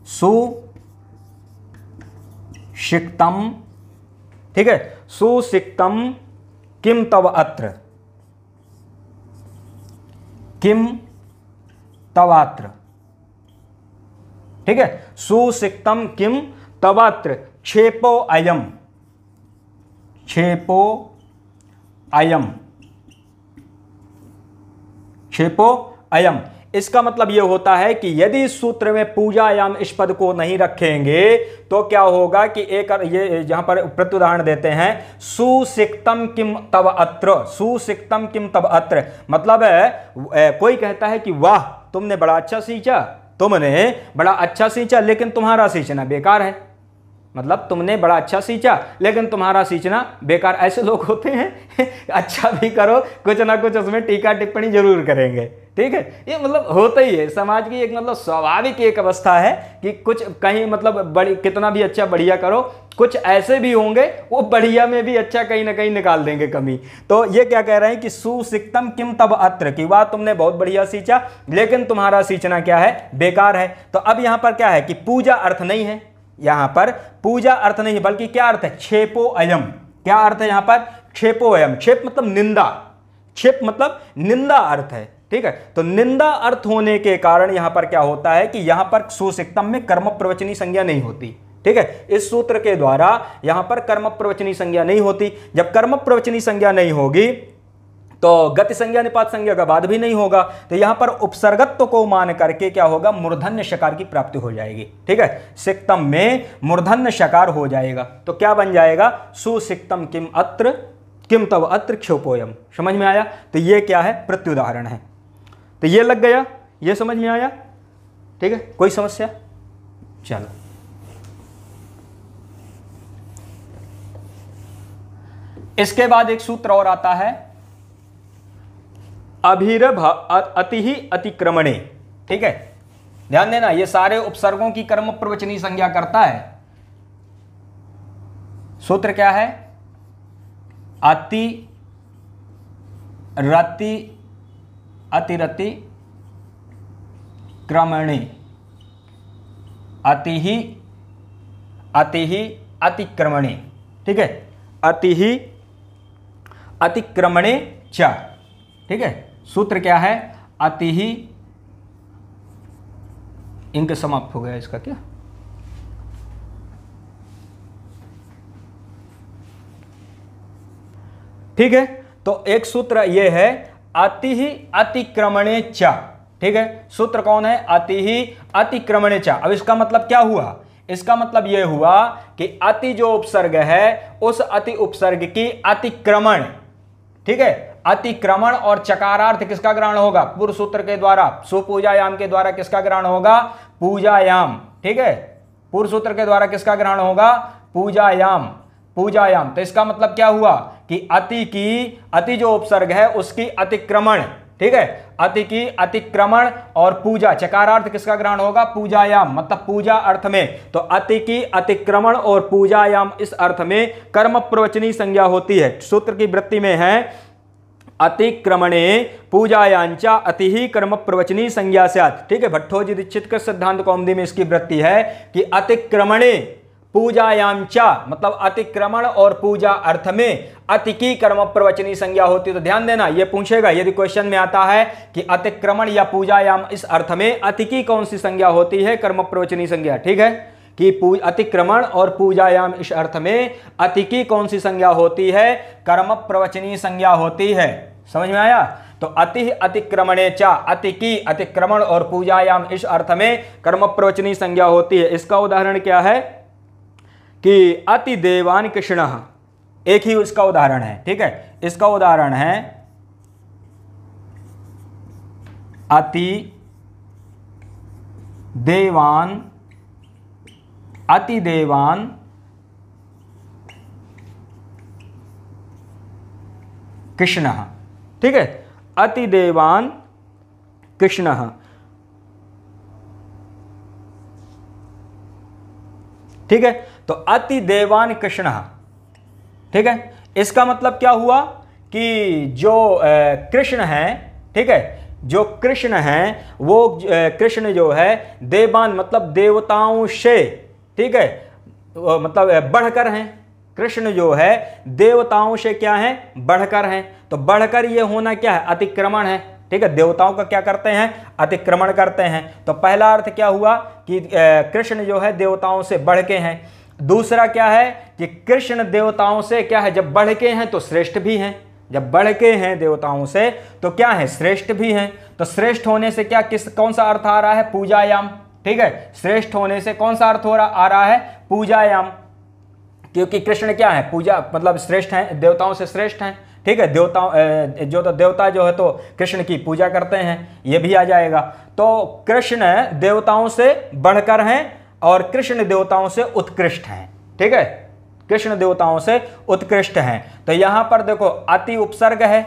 सुसिक्तम। ठीक है, सुसिक्तम किम तब अत्र, किम तवात्र। ठीक है, सुसिक्तम किम तवात्र, क्षेपो अयम, क्षेपो अयम, क्षेपो अयम। इसका मतलब यह होता है कि यदि इस सूत्र में पूजायाम इस पद को नहीं रखेंगे तो क्या होगा कि एक ये जहां पर प्रत्युदाहरण देते हैं सुसिक्तम किम तव अत्र, सुसिक्तम किम तव अत्र, मतलब है कोई कहता है कि वाह तुमने बड़ा अच्छा सींचा, तुमने बड़ा अच्छा सींचा लेकिन तुम्हारा सींचना बेकार है, मतलब तुमने बड़ा अच्छा सींचा लेकिन तुम्हारा सींचना बेकार। ऐसे लोग होते हैं अच्छा भी करो कुछ ना कुछ उसमें टीका टिप्पणी जरूर करेंगे। ठीक है, ये मतलब होता ही है, समाज की एक मतलब स्वाभाविक एक अवस्था है कि कुछ कहीं मतलब बड़ी कितना भी अच्छा बढ़िया करो, कुछ ऐसे भी होंगे वो बढ़िया में भी अच्छा कहीं ना कहीं निकाल देंगे कमी। तो ये क्या कह रहे हैं कि सुसिक्तम किम तब अत्र, की बात तुमने बहुत बढ़िया सींचा लेकिन तुम्हारा सींचना क्या है, बेकार है। तो अब यहां पर क्या है कि पूजा अर्थ नहीं है, यहां पर पूजा अर्थ नहीं बल्कि क्या अर्थ है, क्षेपो अयम। क्या अर्थ है यहां पर, क्षेपो अयम। क्षेप मतलब निंदा, क्षेप मतलब निंदा अर्थ है। ठीक है, तो निंदा अर्थ होने के कारण यहां पर क्या होता है कि यहां पर सुसिक्तम में कर्म प्रवचनी संज्ञा नहीं होती। ठीक है, इस सूत्र के द्वारा यहां पर कर्म प्रवचनी संज्ञा नहीं होती। जब कर्म प्रवचनी संज्ञा नहीं होगी तो गति संज्ञा निपात संज्ञा का बाद भी नहीं होगा, तो यहां पर उपसर्गत्व को मान करके क्या होगा, मूर्धन्य शकार की प्राप्ति हो जाएगी। ठीक है, सिक्तम में मूर्धन्य शकार हो जाएगा तो क्या बन जाएगा, सुसिक्तम किम अत्र किम तव अत्र क्षोपोयम। समझ में आया, तो ये क्या है, प्रत्युदाहरण है। तो ये लग गया, ये समझ में आया। ठीक है, कोई समस्या, चलो इसके बाद एक सूत्र और आता है अभिरभ अति ही अतिक्रमणे। ठीक है, ध्यान देना, ये सारे उपसर्गों की कर्म प्रवचनी संज्ञा करता है। सूत्र क्या है, अति रति अतिरति क्रमणे, अति ही अतिक्रमणे। ठीक है, अति ही अतिक्रमणे च। ठीक है, सूत्र क्या है, अति ही, इंक समाप्त हो गया इसका क्या, ठीक है, तो एक सूत्र ये है अति ही अतिक्रमणे च। ठीक है, सूत्र कौन है, अति ही अतिक्रमणे च। अब इसका मतलब क्या हुआ, इसका मतलब यह हुआ कि अति जो उपसर्ग है उस अति उपसर्ग की अतिक्रमण, ठीक है, अतिक्रमण और चकारार्थ किसका ग्रहण होगा, पूर्व सूत्र के द्वारा, सुपूजायाम के द्वारा किसका ग्रहण होगा, पूजायाम। ठीक है, पूर्व सूत्र के द्वारा किसका ग्रहण होगा, पूजायाम, पूजायाम। तो इसका मतलब क्या हुआ कि अति जो उपसर्ग है उसकी अतिक्रमण, ठीक है, अति की अतिक्रमण और पूजा, चकारार्थ किसका ग्रहण होगा, पूजायाम, मतलब पूजा अर्थ में। तो अति की अतिक्रमण और पूजायाम इस अर्थ में कर्म प्रवचनी संज्ञा होती है। सूत्र की वृत्ति में है अतिक्रमणे पूजायांचा अति ही कर्म प्रवचनी संज्ञा स्यात्। ठीक है, भट्टोजी दीक्षित के सिद्धांत कौमुदी में इसकी वृत्ति है कि अतिक्रमणे पूजायाम चा, मतलब अतिक्रमण और पूजा अर्थ में अति की कर्म प्रवचनी संज्ञा होती है। तो ध्यान देना, ये पूछेगा यदि क्वेश्चन में आता है कि अतिक्रमण या पूजायाम इस अर्थ में अति की कौन सी संज्ञा होती है, कर्म प्रवचनी संज्ञा। ठीक है, कि अतिक्रमण और पूजायाम इस अर्थ में अति की कौन सी संज्ञा होती है, कर्म प्रवचनी संज्ञा होती है। समझ में आया? तो अति अतिक्रमणे चा, अति की अतिक्रमण और पूजायाम इस अर्थ में कर्म प्रवचनी संज्ञा होती है। इसका उदाहरण क्या है कि अति देवान कृष्ण, एक ही उसका उदाहरण है। ठीक है, इसका उदाहरण है अति देवान कृष्ण। ठीक है, अति देवान कृष्ण। ठीक है, तो अति देवान कृष्ण। ठीक है, इसका मतलब क्या हुआ कि जो कृष्ण है, ठीक है, जो कृष्ण है वो कृष्ण जो है देवान मतलब देवताओं से, ठीक है, मतलब बढ़कर हैं। कृष्ण जो है देवताओं से क्या है, बढ़कर हैं। तो बढ़कर ये होना क्या है, अतिक्रमण है। ठीक है, देवताओं का क्या करते हैं, अतिक्रमण करते हैं। तो पहला अर्थ क्या हुआ कि कृष्ण जो है देवताओं से बढ़ के हैं। दूसरा क्या है कि कृष्ण देवताओं से क्या है, जब बढ़ के हैं तो श्रेष्ठ भी हैं। जब बढ़ के हैं देवताओं से तो क्या है, श्रेष्ठ भी हैं। तो श्रेष्ठ होने से क्या कौन सा अर्थ आ रहा है, पूजायाम। ठीक है, श्रेष्ठ होने से कौन सा अर्थ आ रहा है, पूजायाम, क्योंकि कृष्ण क्या है, पूजा मतलब श्रेष्ठ हैं, देवताओं से श्रेष्ठ हैं। ठीक है, देवता जो है तो कृष्ण की पूजा करते हैं, ये भी आ जाएगा। तो कृष्ण देवताओं से बढ़कर हैं और कृष्ण देवताओं से उत्कृष्ट हैं। ठीक है, कृष्ण देवताओं से उत्कृष्ट हैं। तो यहां पर देखो अति उपसर्ग है।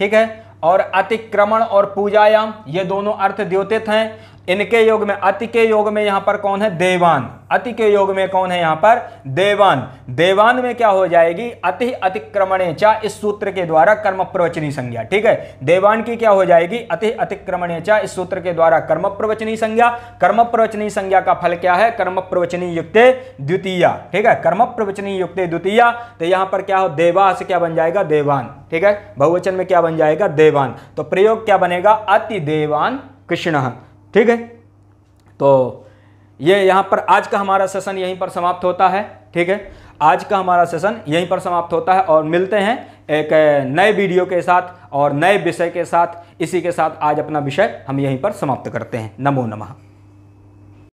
ठीक है, और अतिक्रमण और पूजायाम ये दोनों अर्थ द्योतित हैं। इनके योग में, अति के योग में यहां पर कौन है, देवान। अति के योग में कौन है यहां पर, देवान। देवान में क्या हो जाएगी, अति अतिक्रमणे चा, इस सूत्र के द्वारा कर्म प्रवचनी संज्ञा। ठीक है, देवान की क्या हो जाएगी, अति अतिक्रमणे चा, इस सूत्र के द्वारा कर्म प्रवचनी संज्ञा। कर्म प्रवचनी संज्ञा का फल क्या है, कर्म प्रवचनी युक्ते द्वितीया। ठीक है, कर्म प्रवचनी युक्ते द्वितीया। तो यहां पर क्या हो, देवा से क्या बन जाएगा, देवान। ठीक है, बहुवचन में क्या बन जाएगा, देवान। तो प्रयोग क्या बनेगा, अति देवान कृष्ण। ठीक है, तो ये यहाँ पर आज का हमारा सेशन यहीं पर समाप्त होता है। ठीक है, आज का हमारा सेशन यहीं पर समाप्त होता है और मिलते हैं एक नए वीडियो के साथ और नए विषय के साथ। इसी के साथ आज अपना विषय हम यहीं पर समाप्त करते हैं। नमो नमः।